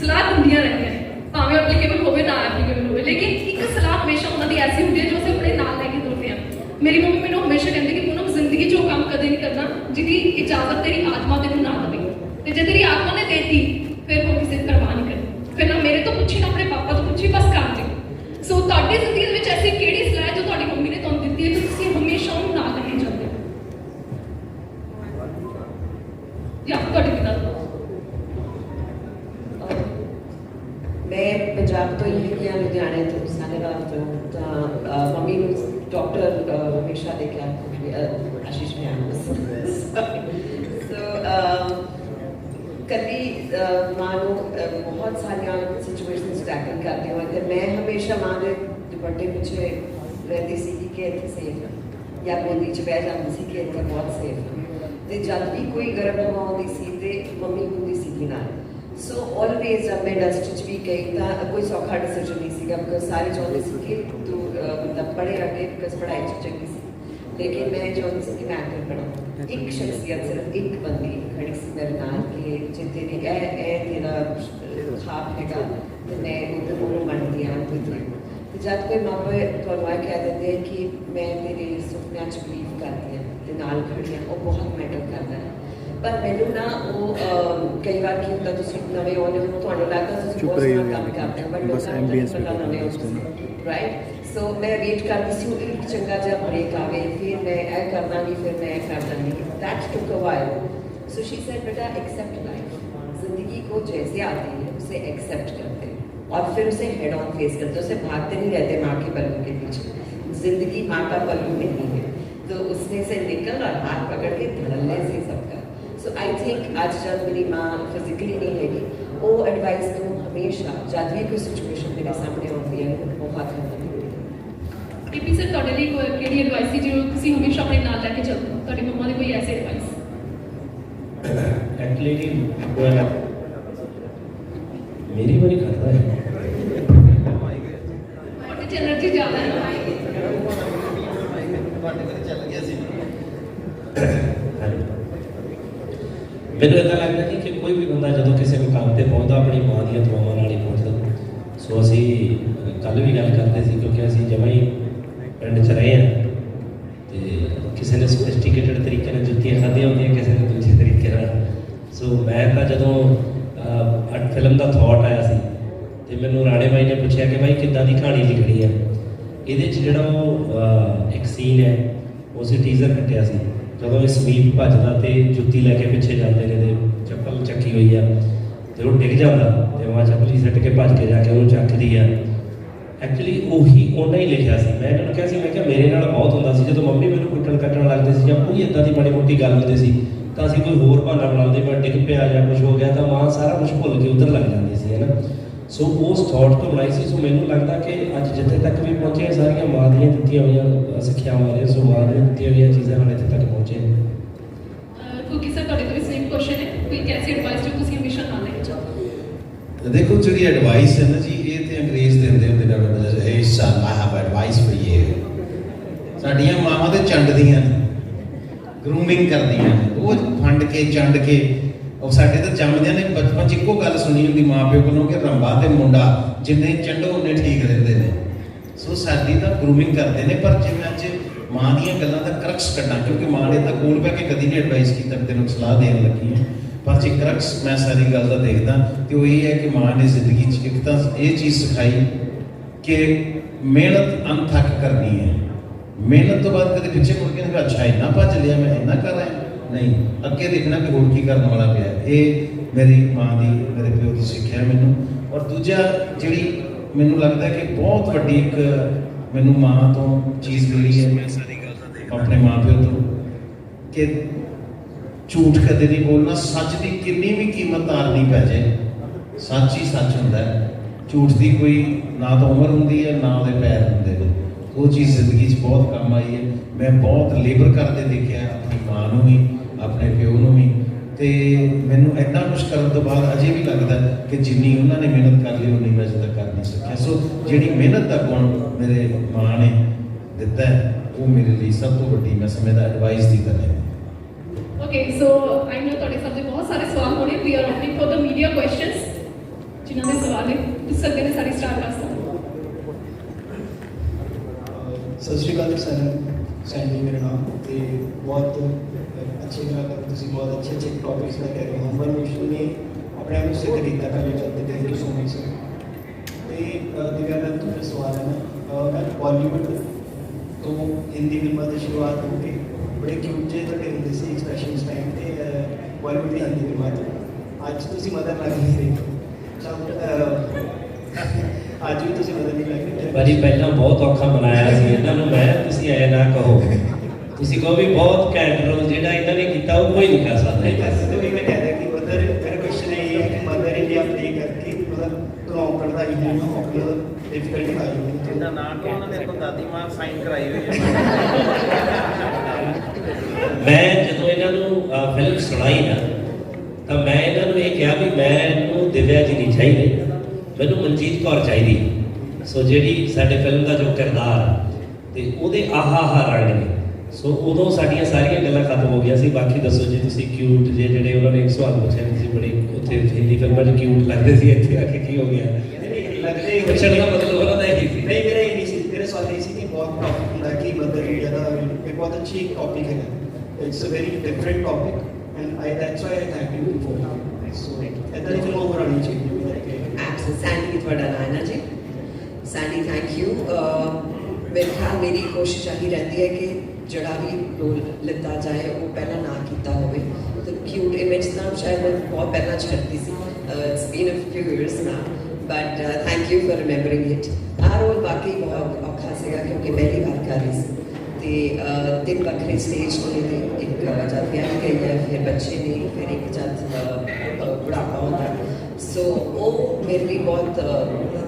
ਸਲਾਹ ਦਿੰਦੀਆਂ ਰਹਿੰਦੀਆਂ ਨੇ, ਭਾਵੇਂ ਐਪਲੀਕੇਬਲ ਹੋਵੇ ਨਾ ਐਪਲੀਕੇਬਲ ਹੋਵੇ, ਲੇਕਿਨ ਇੱਕ ਸਲਾਹ ਹਮੇਸ਼ਾ ਉਹਨਾਂ ਦੀ ਐਸੀ ਹੁੰਦੀ ਹੈ ਜੋ ਅਸੀਂ ਆਪਣੇ ਨਾਲ ਲੈ ਕੇ ਤੁਰਦੇ ਹਾਂ। ਮੇਰੀ ਮੰਮੀ ਮੈਨੂੰ ਹਮੇਸ਼ਾ ਕਹਿੰਦੀ ਕਿ ਪੂਨਮ ਜ਼ਿੰਦਗੀ 'ਚ ਉਹ ਕੰਮ ਕਦੇ ਨਹੀਂ ਕਰਨਾ ਜਿਹਦੀ ਇਜਾਜ਼ਤ ਤੇਰੀ ਆਤਮਾ ਤੈਨੂੰ ਨਾ ਦੇਵੇ, ਤੇ ਜੇ ਤੇਰੀ ਆਤਮਾ ਨੇ ਦੇਤੀ ਫਿਰ ਉਹ ਕਿਸੇ ਦੀ ਪਰਵਾਹ ਨਹੀਂ ਕਰਨੀ। ਫਿਰ ਨਾ ਮੇਰੇ ਤੋਂ ਪੁੱਛੀ ਨਾ ਆਪਣੇ ਪਾਪਾ ਤੋਂ ਪੁੱਛੀ, ਬਸ ਕਰ ਦੇ। ਸੋ ਤੁਹਾਡੀ ਜ਼ਿੰਦਗੀ ਦੇ ਵਿੱਚ ਐਸੀ ਕਿਹੜੀ ਸਲਾਹ ਹੈ ਜੋ ਤੁਹਾਡੀ ਮੰਮੀ ਨੇ ਤੁਹਾਨੂੰ ਦਿੱਤੀ ਹੈ ਜੋ ਤੁਸੀਂ ਹਮੇਸ਼ਾ ਉਹਨੂੰ ਨਾਲ ਲੈਣਾ ਚਾਹੁੰਦੇ ਹੋ? ਜਾਂ ਤੁਹਾਡੇ ਪਿਤਾ ਤੋਂ? मैं पंजाब तो ही गया लुधियाने तो सानेवाल तो मम्मी ਨੂੰ डॉक्टर हमेशा लेके आशीष में कभी मां ਨੂੰ बहुत सारिया सिचुएशंस टैकल करते हुए तो मैं हमेशा मां ਦੇ ਦੁਪੱਟੇ ਪਿੱਛੇ ਰਹਿੰਦੀ ਸੀ ਕਿ ਇੱਥੇ ਸੇਫ ਹੈ, ਜਾਂ ਗੋਦੀ 'ਚ ਬਹਿ ਜਾਂਦੀ ਸੀ ਕਿ ਇੱਥੇ ਬਹੁਤ ਸੇਫ ਹੈ। ਤੇ ਜਦ ਵੀ ਕੋਈ ਗਰਮ ਹਵਾ ਆਉਂਦੀ ਸੀ ਤੇ ਮੰਮੀ ਹੁੰਦੀ ਸੀ ਨਾਲ। सो ऑलवेज जब मैं इंडस्ट्री भी गई था कोई सौखा डिसीजन नहीं सीगा, बिकॉज सारे चाहते थे कि तू मतलब पढ़े आगे, बिकॉज पढ़ाई चंगी सी, लेकिन मैं चाहती थी कि मैं एक्टर बना। एक शख्सियत सिर्फ एक बंदी खड़ी सी मेरे नाल कि जे तेरे ए तेरा खाब हैगा तो मैं उधर बन गया। ਤੇ ਜਦ ਕੋਈ ਮਾਂ ਪਿਓ ਤੁਹਾਨੂੰ ਇਹ ਕਹਿ ਦਿੰਦੇ ਆ ਕਿ ਮੈਂ ਤੇਰੇ ਸੁਪਨਿਆਂ 'ਚ ਬਲੀਵ ਕਰਦੀ ਹਾਂ ਤੇ ਨਾਲ ਖੜੀ ਹਾਂ, ਉਹ ਬਹੁਤ ਮੈਟਰ ਕਰਦਾ ਹੈ। ਪਰ ਮੈਨੂੰ ਨਾ ਉਹ ਕਈ ਵਾਰ ਕੀ ਹੁੰਦਾ, ਤੁਸੀਂ ਨਵੇਂ ਆਉਂਦੇ ਹੋ, ਤੁਹਾਨੂੰ ਲੱਗਦਾ ਤੁਸੀਂ ਬਹੁਤ ਸੋਹਣਾ ਕੰਮ ਕਰਦੇ ਹੋ, ਬਟ ਲੋਕਾਂ ਨੂੰ ਨਹੀਂ ਪਤਾ ਨਵੇਂ ਹੋ, ਰਾਈਟ। ਸੋ ਮੈਂ ਵੇਟ ਕਰਦੀ ਸੀ ਇੱਕ ਚੰਗਾ ਜਿਹਾ ਬ੍ਰੇਕ ਆਵੇ, ਫਿਰ ਮੈਂ ਇਹ ਕਰ ਦਾਂਗੀ, ਫਿਰ मैं कर दूँगी। That took a while. So she said, बेटा accept life. जिंदगी को जैसे आती है उसे accept करते हैं और फिर उसे head on face करते हैं, उसे भागते नहीं रहते माँ के पल्लू के पीछे। जिंदगी माँ का पल्लू नहीं है, तो उसमें से निकल और हाथ पकड़ के धड़ल्ले से सबका। So I think आज जब मेरी माँ फिजिकली नहीं हैगी, वो एडवाइस तो हमेशा जब भी कोई सिचुएशन मेरे सामने होती है बहुत हेल्प मिलती है। ਪੀਪੀ ਸਰ, ਤੁਹਾਡੇ ਲਈ ਕੋਈ ਕਿਹੜੀ ਐਡਵਾਈਸ ਸੀ ਜੋ ਤੁਸੀਂ ਹਮੇਸ਼ਾ ਆਪਣੇ ਨਾਲ ਲੈ ਕੇ ਚੱਲਦੇ ਹੋ? ਤੁਹਾਡੀ ਮੰਮਾ ਦੀ ਕੋਈ ਐਸੀ ਐਡਵਾਈਸ? एक्चुअली मेरी बारी खाता है ਤੁਹਾਡੇ ਚ એનર્ਜੀ ਜ਼ਿਆਦਾ ਹੈ ਨਾ। ਮੈਨੂੰ ਇੱਦਾਂ ਲੱਗਦਾ ਜੀ ਕਿ ਕੋਈ ਵੀ ਬੰਦਾ ਜਦੋਂ ਕਿਸੇ ਮੁਕਾਮ ਤੇ ਪਹੁੰਚਦਾ ਆਪਣੀ ਮਾਂ ਦੀਆਂ ਦੁਆਵਾਂ ਨਾਲ ਹੀ ਪਹੁੰਚਦਾ। ਸੋ ਅਸੀਂ ਕੱਲ੍ਹ ਵੀ ਗੱਲ ਕਰਦੇ ਸੀ, ਕਿਉਂਕਿ ਅਸੀਂ ਜਮਾਂ ਹੀ ਪਿੰਡ 'ਚ ਰਹੇ ਹਾਂ ਤੇ ਕਿਸੇ ਨੇ ਸੋਫਿਸਟੀਕੇਟਡ ਤਰੀਕੇ ਨਾਲ ਜੁੱਤੀਆਂ ਖਾਧੀਆਂ ਹੁੰਦੀਆਂ, ਕਿਸੇ ਨੇ ਦੂਜੇ ਤਰੀਕੇ ਨਾਲ। ਸੋ ਮੈਂ ਤਾਂ ਜਦੋਂ ਫਿਲਮ ਦਾ ਥਾਟ ਆਇਆ ਸੀ ਤੇ ਮੈਨੂੰ ਰਾਣੇ ਬਾਈ ਨੇ ਪੁੱਛਿਆ ਕਿ ਬਾਈ ਕਿੱਦਾਂ ਦੀ ਕਹਾਣੀ ਲਿਖਣੀ ਹੈ। ਇਹਦੇ 'ਚ ਜਿਹੜਾ ਉਹ ਇੱਕ ਸੀਨ ਹੈ, ਉਸ ਟੀਜ਼ਰ ਕੱਟਿਆ ਸੀ ਜਦੋਂ ਇਹ ਸਮੀਪ ਭੱਜਦਾ ਤੇ ਜੁੱਤੀ ਲੈ ਕੇ ਪਿੱਛੇ ਜਾਂਦੇ ਨੇ ਤੇ ਚੱਪਲ ਚੱਕੀ ਹੋਈ ਆ ਤੇ ਉਹ ਡਿੱਗ ਜਾਂਦਾ ਤੇ ਉਹ ਚੱਪਲੀ ਸੱਟ ਕੇ ਭੱਜ ਕੇ ਜਾ ਕੇ ਉਹਨੂੰ ਚੱਕਦੀ ਆ। ਐਕਚੁਅਲੀ ਉਹੀ ਉਹਨਾਂ ਹੀ ਲਿਖਿਆ ਸੀ। ਮੈਂ ਇਹਨਾਂ ਨੂੰ ਕਿਹਾ ਸੀ, ਮੈਂ ਕਿਹਾ ਮੇਰੇ ਨਾਲ ਬਹੁਤ ਹੁੰਦਾ ਸੀ ਜਦੋਂ ਮੰਮੀ ਮੈਨੂੰ ਕੁੱਟਣ ਕੱਟਣ ਲੱਗਦੇ ਸੀ ਜਾਂ ਕੋਈ ਇੱਦਾਂ ਦੀ ਮਾੜੀ ਮੋਟੀ ਗੱਲ ਹੁੰਦੀ ਸੀ ਤਾਂ ਅਸੀਂ ਕੋਈ ਹੋਰ ਬਹਾਨਾ ਬਣਾਉਂਦੇ, ਮੈਂ ਡਿੱਗ ਪਿਆ ਜਾਂ ਕੁਝ ਹੋ ਗਿਆ ਤਾਂ ਮਾਂ ਸਾਰਾ ਕੁਝ ਭੁੱਲ ਕੇ ਉੱਧਰ ਲੱਗ ਜਾਂਦੀ ਸੀ, ਹੈ ਨਾ। ਸੋ ਉਸ ਥਾਟ ਤੋਂ ਬਣਾਈ ਸੀ। ਸੋ ਮੈਨੂੰ ਲੱਗਦਾ ਕਿ ਅੱਜ ਜਿੱਥੇ ਤੱਕ ਵੀ ਪਹੁੰਚੇ ਸਾਰੀਆਂ ਮਾਂ ਦੀਆਂ ਦਿੱਤੀਆਂ ਹੋਈਆਂ ਸਿੱਖਿਆਵਾਂ ਨੇ, ਸੋ ਮਾਂ ਦੀਆਂ ਦਿੱਤੀਆਂ ਹੋਈਆਂ ਚੀਜ਼ਾਂ ਨਾਲ ਇੱਥੇ ਤੱਕ ਪਹੁੰਚੇ। ਕਿਉਂਕਿ ਸਰ ਤੁਹਾਡੇ ਤੋਂ ਸੇਮ ਕੁਐਸਚਨ ਹੈ, ਕੋਈ ਐਸੀ ਐਡਵਾਈਸ ਜੋ ਤੁਸੀਂ ਹਮੇਸ਼ਾ ਨਾਲ ਲੈ ਕੇ ਚੱਲਦੇ? ਦੇਖੋ ਜਿਹੜੀ ਐਡਵਾਈਸ ਹੈ ਨਾ ਜੀ, ਇਹ ਤੇ ਅੰਗਰੇਜ਼ ਦਿੰਦੇ ਹੁੰਦੇ ਨੇ, hey son I have advice for you. ਸਾਡੀਆਂ ਮਾਵਾਂ ਤੇ ਚੰਡਦੀਆਂ ਨੇ, ਗਰੂਮਿੰਗ ਕਰਦੀਆਂ ਨੇ, ਉਹ ਫੰਡ ਕੇ ਚੰਡ ਕੇ। ਉਹ ਸਾਡੇ ਤਾਂ ਜੰਮਦਿਆਂ ਨੇ ਬਚਪਨ 'ਚ ਇੱਕੋ ਗੱਲ ਸੁਣੀ ਹੁੰਦੀ ਮਾਂ ਪਿਓ ਕੋਲੋਂ ਕਿ ਰੰਬਾ ਤੇ ਮੁੰਡਾ ਜਿੰਨੇ ਚੰਡੋ ਉਹਨੇ ਠੀਕ ਰਹਿੰਦੇ ਨੇ। ਸੋ ਸਾਡੀ ਤਾਂ ਗਰੂਮਿੰਗ ਕਰਦੇ ਨੇ। ਪਰ ਜਿਵੇਂ ਅੱਜ ਮਾਂ ਦੀਆਂ ਗੱਲਾਂ ਦਾ ਕਰਕਸ ਕੱਢਾਂ, ਕਿਉਂਕਿ ਮਾਂ ਨੇ ਤਾਂ ਕੋਲ ਬਹਿ ਕੇ ਕਦੀ ਨਹੀਂ ਐਡਵਾਈਸ ਕੀਤਾ ਕਿ ਤੈਨੂੰ ਸਲਾਹ ਦੇਣ ਲੱਗੀ ਹੈ, ਪਰ ਜੇ ਕਰਕਸ ਮੈਂ ਸਾਰੀ ਗੱਲ ਦਾ ਦੇਖਦਾ ਤੇ ਉਹ ਇਹ ਹੈ ਕਿ ਮਾਂ ਨੇ ਜ਼ਿੰਦਗੀ 'ਚ ਇੱਕ ਤਾਂ ਇਹ ਚੀਜ਼ ਸਿਖਾਈ ਕਿ ਮਿਹਨਤ ਅਣਥੱਕ ਕਰਨੀ ਹੈ। ਮਿਹਨਤ ਤੋਂ ਬਾਅਦ ਕਦੇ ਪਿੱਛੇ ਮੁੜ ਕੇ ਨਹੀਂ, ਅੱਛਾ ਇੰਨਾ ਭੱਜ ਲਿਆ ਮੈਂ, ਇੰਨਾ ਕਰ ਰਿਹਾ ਨਹੀਂ, ਅੱਗੇ ਦੇਖਣਾ ਕਿ ਹੋਰ ਕੀ ਕਰਨ ਵਾਲਾ ਪਿਆ। ਇਹ ਮੇਰੀ ਮਾਂ ਦੀ, ਮੇਰੇ ਪਿਓ ਦੀ ਸਿੱਖਿਆ ਮੈਨੂੰ। ਔਰ ਦੂਜਾ ਜਿਹੜੀ ਮੈਨੂੰ ਲੱਗਦਾ ਕਿ ਬਹੁਤ ਵੱਡੀ ਇੱਕ ਮੈਨੂੰ ਮਾਂ ਤੋਂ ਚੀਜ਼ ਮਿਲੀ ਹੈ, ਮੈਂ ਸਾਰੀ ਗੱਲ ਦਾ ਦੇਖਦਾ ਆਪਣੇ ਮਾਂ ਪਿਓ ਤੋਂ, ਕਿ ਝੂਠ ਕਦੇ ਨਹੀਂ ਬੋਲਣਾ। ਸੱਚ ਦੀ ਕਿੰਨੀ ਵੀ ਕੀਮਤ ਤਾਰਨੀ ਪੈ ਜਾਏ, ਸੱਚ ਹੀ ਸੱਚ ਹੁੰਦਾ ਹੈ। ਝੂਠ ਦੀ ਕੋਈ ਨਾ ਤਾਂ ਉਮਰ ਹੁੰਦੀ ਹੈ ਨਾ ਉਹਦੇ ਪੈਰ ਹੁੰਦੇ ਨੇ। ਉਹ ਚੀਜ਼ ਜ਼ਿੰਦਗੀ 'ਚ ਬਹੁਤ ਕੰਮ ਆਈ ਹੈ। ਮੈਂ ਬਹੁਤ ਲੇਬਰ ਕਰਦੇ ਦੇਖਿਆ, ਆਪਣੀ ਮਾਂ ਨੂੰ ਵੀ ਆਪਣੇ ਪਿਓ ਨੂੰ ਵੀ, ਤੇ ਮੈਨੂੰ ਇੰਨਾ ਕੁਛ ਕਰਨ ਤੋਂ ਬਾਅਦ ਅਜੇ ਵੀ ਲੱਗਦਾ ਕਿ ਜਿੰਨੀ ਉਹਨਾਂ ਨੇ ਮਿਹਨਤ ਕਰ ਲਈ ਉਨੀ ਮੈਂ ਅਜੇ ਤੱਕ ਕਰ ਨਹੀਂ ਸਕਿਆ। ਸੋ ਜਿਹੜੀ ਮਿਹਨਤ ਦਾ ਗੁਣ ਮੇਰੇ ਮਾਂ ਨੇ ਦਿੱਤਾ ਹੈ, ਉਹ ਮੇਰੇ ਲਈ ਸਭ ਤੋਂ ਵੱਡੀ ਮੈਂ ਸਮਝਦਾ ਐਡਵਾਈਸ ਦੀ ਤਰ੍ਹਾਂ ਹੈ। Okay, so I know ਤੁਹਾਡੇ ਸਭ ਦੇ ਬਹੁਤ ਸਾਰੇ ਸਵਾਲ ਹੋਣੇ। We are opening for the media questions. ਜਿਨ੍ਹਾਂ ਦੇ ਸਵਾਲ ਹੈ ਪੁੱਛ ਸਕਦੇ ਨੇ, ਸਾਡੀ ਸਟਾਰਟ ਕਰ ਸਕਦੇ। ਸਤਿ ਸ਼੍ਰੀ ਅਕਾਲ ਸਰ, ਸੈਂਡੀ ਮੇਰਾ ਨਾਮ, ਤੇ ਬਹੁਤ ਅੱਛੇ ਗੱਲ ਤੁਸੀਂ ਬਹੁਤ ਅੱਛੇ ਟੌਪਿਕਸ ਲੈ ਕੇ ਆਏ ਹੋ। ਹੰਬਲ ਮਿਸ਼ਨ ਨੇ ਆਪਣੇ ਆਪ ਨੂੰ ਸਿੱਧ ਕੀਤਾ ਕਰਨੇ ਚਾਹੁੰਦੇ। Thank you so much sir. ਤੇ ਦਿਵਿਆਨੰਦ ਤੁਹਾਡਾ ਸਵਾਲ ਹੈ ਨਾ, ਮੈਂ ਬਾਲੀਵੁੱਡ ਤੋਂ ਹਿੰਦੀ ਫਿਲਮਾਂ ਦੀ ਸ਼ੁਰੂਆਤ ਹੋ ਕੇ ਬੜੇ ਕਿਊਟ ਜਿਹੇ ਤੁਹਾਡੇ ਹੁੰਦੇ ਸੀ ਐਕਸਪ੍ਰੈਸ਼ਨ ਉਸ ਟਾਈਮ ਤੇ ਬਾਲੀਵੁੱਡ ਦੀ ਹਿੰਦੀ ਫਿਲਮਾਂ 'ਚ। ਅੱਜ ਤੁਸੀਂ ਮਦਦ ਲੱਗ ਨਹੀਂ ਰਹੇ ਅੱਜ ਵੀ ਤੁਸੀਂ ਮਦਦ ਨਹੀਂ ਲੱਗ ਰਹੇ। ਭਾਜੀ ਪਹਿਲਾਂ ਬਹੁਤ ਔਖਾ ਬਣਾਇਆ ਸੀ ਇਹਨਾਂ ਨੂੰ ਮੈਂ, ਤੁਸੀਂ ਐ ਨਾ ਕਹੋ। ਤੁਸੀਂ ਕਹੋ ਵੀ ਬਹੁਤ ਘੈਂਟ ਰੋਲ ਜਿਹੜਾ ਇਹਨਾਂ ਨੇ ਕੀਤਾ ਉਹ ਕੋਈ ਨਹੀਂ ਕਰ ਸਕਦਾ। मैं कह रहा कि मदर, मेरा क्वेश्चन ये है कि मदर इंडिया प्ले करके मतलब लॉन्ग पढ़ता ही है मतलब डिफिकल्टी आई हुई है जिंदा ना को उन्होंने तो दादी मां साइन कराई हुई है। ਮੈਂ ਜਦੋਂ ਇਹਨਾਂ ਨੂੰ ਫਿਲਮ ਸੁਣਾਈ ਨਾ ਤਾਂ ਮੈਂ ਇਹਨਾਂ ਨੂੰ ਇਹ ਕਿਹਾ ਵੀ ਮੈਨੂੰ ਦਿਵਿਆ ਜੀ ਨਹੀਂ ਚਾਹੀਦੀ, ਮੈਨੂੰ ਮਨਜੀਤ ਕੌਰ ਚਾਹੀਦੀ। ਸੋ ਜਿਹੜੀ ਸਾਡੇ ਫਿਲਮ ਦਾ ਜੋ ਕਿਰਦਾਰ ਤੇ ਉਹਦੇ ਆਹਾ ਰੰਗ ਨੇ। ਸੋ ਉਦੋਂ ਸਾਡੀਆਂ ਸਾਰੀਆਂ ਗੱਲਾਂ ਖਤਮ ਹੋ ਗਈਆਂ ਸੀ। ਬਾਕੀ ਦੱਸੋ ਜੀ ਤੁਸੀਂ ਕਿਊਟ ਜਿਹੜੇ ਉਹਨਾਂ ਨੇ ਇੱਕ ਸਵਾਲ ਪੁੱਛਿਆ ਤੁਸੀਂ ਬੜੀ ਉੱਥੇ ਹਿੰਦੀ ਫਿਲਮਾਂ 'ਚ ਕਿਊਟ ਲੱਗਦੇ ਸੀ, ਇੱਥੇ ਆ ਕੇ ਕੀ ਹੋ ਗਿਆ? ਲੱਗਦੇ ਹੀ ਪੁੱਛਣ ਦਾ ਮਤਲਬ ਉਹਨਾਂ ਦਾ ਇਹੀ ਸੀ। ਨਹੀਂ ਮੇਰਾ ਇਹ ਨਹੀਂ ਸੀ, ਮੇਰੇ ਸਵਾਲ ਇਹ ਸੀ ਕਿ ਬਹੁਤ ਟੌਪਿਕ ਹੁੰਦਾ ਕਿ ਮਦਰ ਇੰਡੀਆ ਦਾ ਇੱਕ ਬਹੁਤ ਅੱਛੀ ਟੌਪਿਕ ਹੈ, it's a very different topic and I that's why I thank you for so ਇਦਾਂ ਦੀ ਫਿਲਮ ਬਣਾਉਣੀ ਚਾਹੀਦੀ ਹੈ। सैंडी ਤੁਹਾਡਾ ਨਾਂ ਹੈ ਨਾ ਜੀ। Sandy thank you. ਮੇਰੇ ਖਿਆਲ ਮੇਰੀ ਕੋਸ਼ਿਸ਼ ਆਹੀ ਰਹਿੰਦੀ ਹੈ ਕਿ ਜਿਹੜਾ ਵੀ ਰੋਲ ਲਿੱਤਾ ਜਾਏ ਉਹ ਪਹਿਲਾਂ ਨਾ ਕੀਤਾ ਹੋਵੇ। ਤੇ ਕਿਊਟ ਇਮੇਜ ਤਾਂ ਸ਼ਾਇਦ ਮੈਂ ਬਹੁਤ ਪਹਿਲਾਂ ਛੱਡਦੀ ਸੀ, it's been a few years ਨਾ, but thank you for remembering it. ਆਹ ਰੋਲ ਵਾਕਈ ਬਹੁਤ ਔਖਾ ਸੀਗਾ ਕਿਉਂਕਿ ਪਹਿਲੀ ਵਾਰ ਕਰ ਰਹੀ ਸੀ ਤੇ ਤਿੰਨ ਵੱਖਰੇ ਸਟੇਜ ਹੋਏ ਨੇ, ਇੱਕ ਜਦ ਵਿਆਹ ਗਈ ਹੈ, ਫਿਰ ਬੱਚੇ ਨੇ, ਫਿਰ ਇੱਕ ਜਦ ਬੁਢਾਪਾ ਹੁੰਦਾ। ਸੋ ਉਹ ਮੇਰੇ ਲਈ ਬਹੁਤ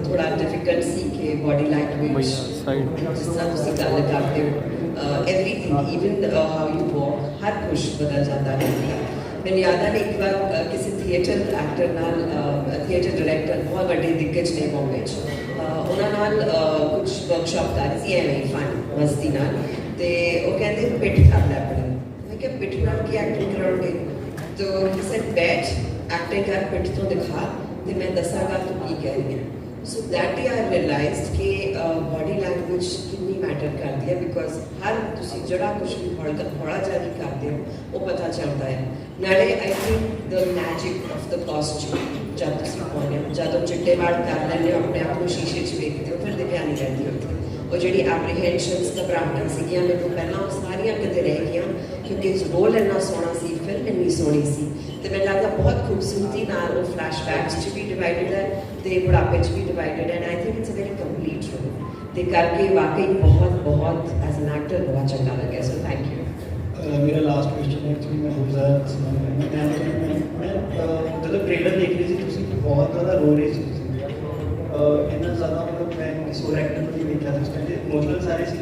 ਥੋੜਾ ਡਿਫਿਕਲਟ ਸੀ ਕਿ ਬੋਡੀ ਲੈਂਗੁਏਜ ਜਿਸ ਤਰ੍ਹਾਂ ਤੁਸੀਂ ਗੱਲ ਕਰਦੇ ਹੋ, ਐਵਰੀਥਿੰਗ ਈਵਨ ਹਾਊ ਯੂ ਵਾਕ, ਹਰ ਕੁਛ ਬਦਲ ਜਾਂਦਾ ਹੈ। ਮੈਨੂੰ ਯਾਦ ਹੈ ਇੱਕ ਵਾਰ ਕਿਸੇ ਥੀਏਟਰ ਐਕਟਰ ਨਾਲ, ਥੀਏਟਰ ਡਾਇਰੈਕਟਰ ਬਹੁਤ ਵੱਡੇ ਦਿੱਗਜ ਨੇ ਬੰਬੇ 'ਚ, ਉਹਨਾਂ ਨਾਲ ਕੁਝ ਵਰਕਸ਼ਾਪ ਕਰ ਰਹੀ ਸੀ ਐਵੇਂ ਫਨ ਮਸਤੀ ਨਾਲ, ਤੇ ਉਹ ਕਹਿੰਦੇ ਪਿੱਠ ਕਰ ਲੈ ਆਪਣੀ। ਮੈਂ ਕਿਹਾ ਪਿੱਠ ਨਾਲ ਕੀ ਐਕਟਿੰਗ ਕਰਾਂਗੇ? तो he said बैठ एक्टिंग कर पिट तो दिखा तो मैं दसागा तू की कह रही है। So that day I realized कि बॉडी लैंग्वेज कितनी मैटर करती है, बिकॉज हर तुसी जड़ा कुछ भी थोड़ा जा भी करते हो वो पता चलता है। नाले I think the magic of the costume जब तुसी पाने हो, जब चिट्टे बाल कर लेने हो, अपने आप को शीशे च देखते हो, फिर दिव्या नहीं रहती होती। और जी एप्रीहेंशनस घबराहटां सीगियां मेरे को पहला वो सारियां किते रह गई क्योंकि रोल इन्ना सोहना सी, फिल्म इन्नी सोहनी सी, तो मैं लगता बहुत खूबसूरती नाल वो फ्लैशबैक्स च भी डिवाइडेड है तो बुढ़ापे च भी डिवाइडेड है। And I think it's a very complete role, तो करके वाकई बहुत बहुत एज एन एक्टर बहुत चंगा लगे। So thank you. मेरा लास्ट क्वेश्चन एक्चुअली मैं हो जाए जब ट्रेलर देख रही थी तुसी बहुत ज़्यादा रो रही थी, इतना ज़्यादा मतलब मैं किसी और एक्टर को नहीं देखा था उस टाइम इमोशनल सारे ਸੀ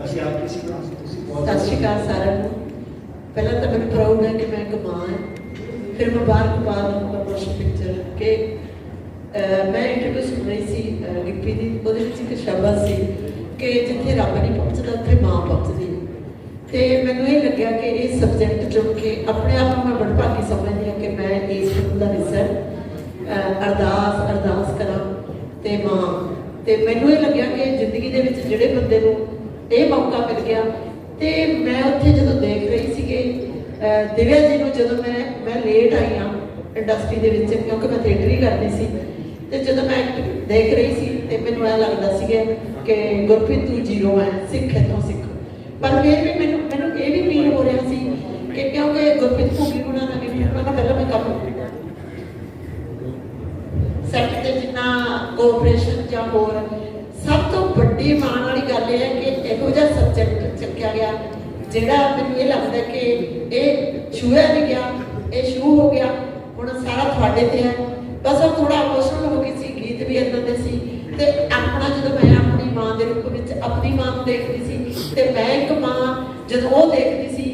ਅਸੀਂ ਆਪ ਕਿਸੇ ਨੂੰ ਤੁਸੀਂ ਬਹੁਤ ਸਤਿ ਸ਼੍ਰੀ ਅਕਾਲ ਸਾਰਿਆਂ ਨੂੰ। ਪਹਿਲਾਂ ਤਾਂ ਮੈਨੂੰ ਪ੍ਰਾਊਡ ਹੈ ਕਿ ਮੈਂ ਇੱਕ ਮਾਂ ਹਾਂ। ਫਿਰ ਮੁਬਾਰਕਬਾਦ ਪ੍ਰਮੋਸ਼ਨ ਪਿਕਚਰ ਕਿ ਮੈਂ ਇੰਟਰਵਿਊ ਸੁਣ ਰਹੀ ਸੀ ਗਿੱਪੀ ਦੀ, ਉਹਦੇ ਵਿੱਚ ਇੱਕ ਸ਼ਬਦ ਸੀ ਕਿ ਜਿੱਥੇ ਰੱਬ ਨਹੀਂ ਪਹੁੰਚਦਾ ਉੱਥੇ ਮਾਂ ਪਹੁੰਚਦੀ। ਤੇ ਮੈਨੂੰ ਇਹ ਲੱਗਿਆ ਕਿ ਇਹ ਸਬਜੈਕਟ ਚੁਣ ਕੇ ਆਪਣੇ ਆਪ ਨੂੰ ਮੈਂ ਬੜਭਾਗੀ ਸਮਝਦੀ ਹਾਂ ਕਿ ਮੈਂ ਇਸ ਫਿਲਮ ਦਾ ਹਿੱਸਾ ਅਰਦਾਸ ਕਰਾਂ ਤੇ ਮਾਂ। ਤੇ ਮੈਨੂੰ ਇਹ ਲੱਗਿਆ ਕਿ ਜ਼ਿੰਦਗੀ ਦੇ ਵਿੱਚ ਜਿਹੜੇ ਬੰਦੇ ਨੂੰ ਇਹ ਮੌਕਾ ਮਿਲ ਗਿਆ, ਤੇ ਮੈਂ ਉੱਥੇ ਜਦੋਂ ਦੇਖ ਰਹੀ ਸੀ ਕਿ ਦਿਵਿਆ ਜੀ ਨੂੰ, ਜਦੋਂ ਮੈਂ ਲੇਟ ਆਈ ਹਾਂ ਇੰਡਸਟਰੀ ਦੇ ਵਿੱਚ ਕਿਉਂਕਿ ਮੈਂ ਥੀਏਟਰ ਹੀ ਕਰਦੀ ਸੀ, ਤੇ ਜਦੋਂ ਮੈਂ ਦੇਖ ਰਹੀ ਸੀ ਤੇ ਮੈਨੂੰ ਇਹ ਲੱਗਦਾ ਸੀਗਾ ਕਿ ਗੁਰਪ੍ਰੀਤ ਤੂੰ ਜ਼ੀਰੋ ਹੈ, ਸਿੱਖ ਇੱਥੋਂ ਸਿੱਖ। ਪਰ ਫਿਰ ਵੀ ਮੈਨੂੰ ਇਹ ਵੀ ਫੀਲ ਹੋ ਰਿਹਾ ਸੀ ਕਿ ਕਿਉਂਕਿ ਗੁਰਪ੍ਰੀਤ ਭੁੱਗੀ ਗੁਣਾ ਨਾਲ ਵੀ ਪਹਿਲਾਂ ਮੈਂ ਕੰਮ ਸੈੱਟ ਤੇ ਜਿੰਨਾ ਕੋਆਪਰੇਸ਼ਨ ਜਾਂ ਹੋਰ ਸਭ ਤੋਂ ਵੱਡੀ ਮਾਣ ਵਾਲੀ ਗੱਲ ਇਹ ਹੈ ਕਿ ਇਹੋ ਜਿਹਾ ਸਬਜੈਕਟ ਚੱਕਿਆ ਗਿਆ ਜਿਹੜਾ ਮੈਨੂੰ ਇਹ ਲੱਗਦਾ ਕਿ ਇਹ ਛੂਹਿਆ ਨਹੀਂ ਗਿਆ, ਇਹ ਸ਼ੁਰੂ ਹੋ ਗਿਆ, ਹੁਣ ਸਾਰਾ ਤੁਹਾਡੇ ਤੇ ਹੈ। ਬਸ ਉਹ ਥੋੜਾ ਇਮੋਸ਼ਨਲ ਹੋ ਗਈ ਸੀ, ਗੀਤ ਵੀ ਇੱਦਾਂ ਦੇ ਸੀ, ਤੇ ਆਪਣਾ ਜਦੋਂ ਮੈਂ ਆਪਣੀ ਮਾਂ ਦੇ ਰੂਪ ਵਿੱਚ ਆਪਣੀ ਮਾਂ ਨੂੰ ਦੇਖਦੀ ਸੀ ਤੇ ਮੈਂ ਇੱਕ ਮਾਂ ਜਦੋਂ ਉਹ ਦੇਖਦੀ ਸੀ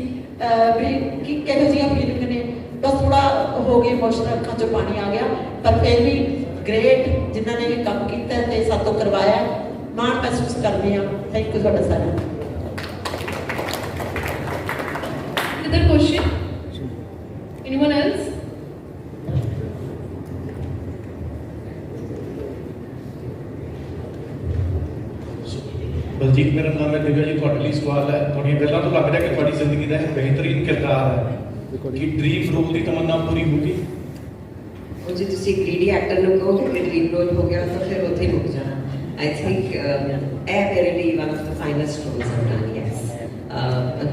ਵੀ ਕਿ ਕਿਹੋ ਜਿਹੀਆਂ ਫੀਲਿੰਗ ਨੇ, ਬਸ ਥੋੜਾ ਹੋ ਗਿਆ ਇਮੋਸ਼ਨਲ, ਅੱਖਾਂ 'ਚੋਂ ਪਾਣੀ ਆ ਗਿਆ। ਪਰ ਫਿਰ ਵੀ ਗ੍ਰੇਟ ਜਿਨ੍ਹਾਂ ਨੇ ਇਹ ਕੰਮ ਕੀਤਾ ਤੇ ਸਾਤੋਂ ਕਰਵਾਇਆ, ਮਾਣ ਮਹਿਸੂਸ ਕਰਦੇ ਹਾਂ। ਥੈਂਕ ਯੂ ਤੁਹਾਡਾ ਸਾਰਿਆਂ ਦਾ। Another question? Anyone else? Baljit ਮੇਰਾ ਨਾਮ ਹੈ। ਦਿਵਿਆ ਜੀ ਤੁਹਾਡੇ ਲਈ ਸਵਾਲ ਹੈ, ਤੁਹਾਡੀਆਂ ਗੱਲਾਂ ਤੋਂ ਲੱਗ ਰਿਹਾ ਕਿ ਤੁਹਾਡੀ ਜ਼ਿੰਦਗੀ ਦਾ ਇੱਕ ਬਿਹਤਰੀਨ ਕਿਰਦਾਰ ਹੈ ਕਿ ਡ੍ਰੀਮ ਰੋਲ ਦੀ ਤਮੰਨਾ ਪੂਰੀ ਹੋ ਗਈ। ਉਹ ਜੇ ਤੁਸੀਂ ਗ੍ਰੀਡੀ ਐਕਟਰ ਨੂੰ ਕਹੋ ਕਿ ਡ੍ਰੀਮ ਰੋਲ ਹੋ ਗਿਆ ਤਾਂ ਫਿਰ ਉੱਥੇ ਰੁਕ ਜਾਣਾ। ਆਈ ਥਿੰਕ ਇਹ ਮੇਰੇ ਲਈ one of the finest roles of done. Yes,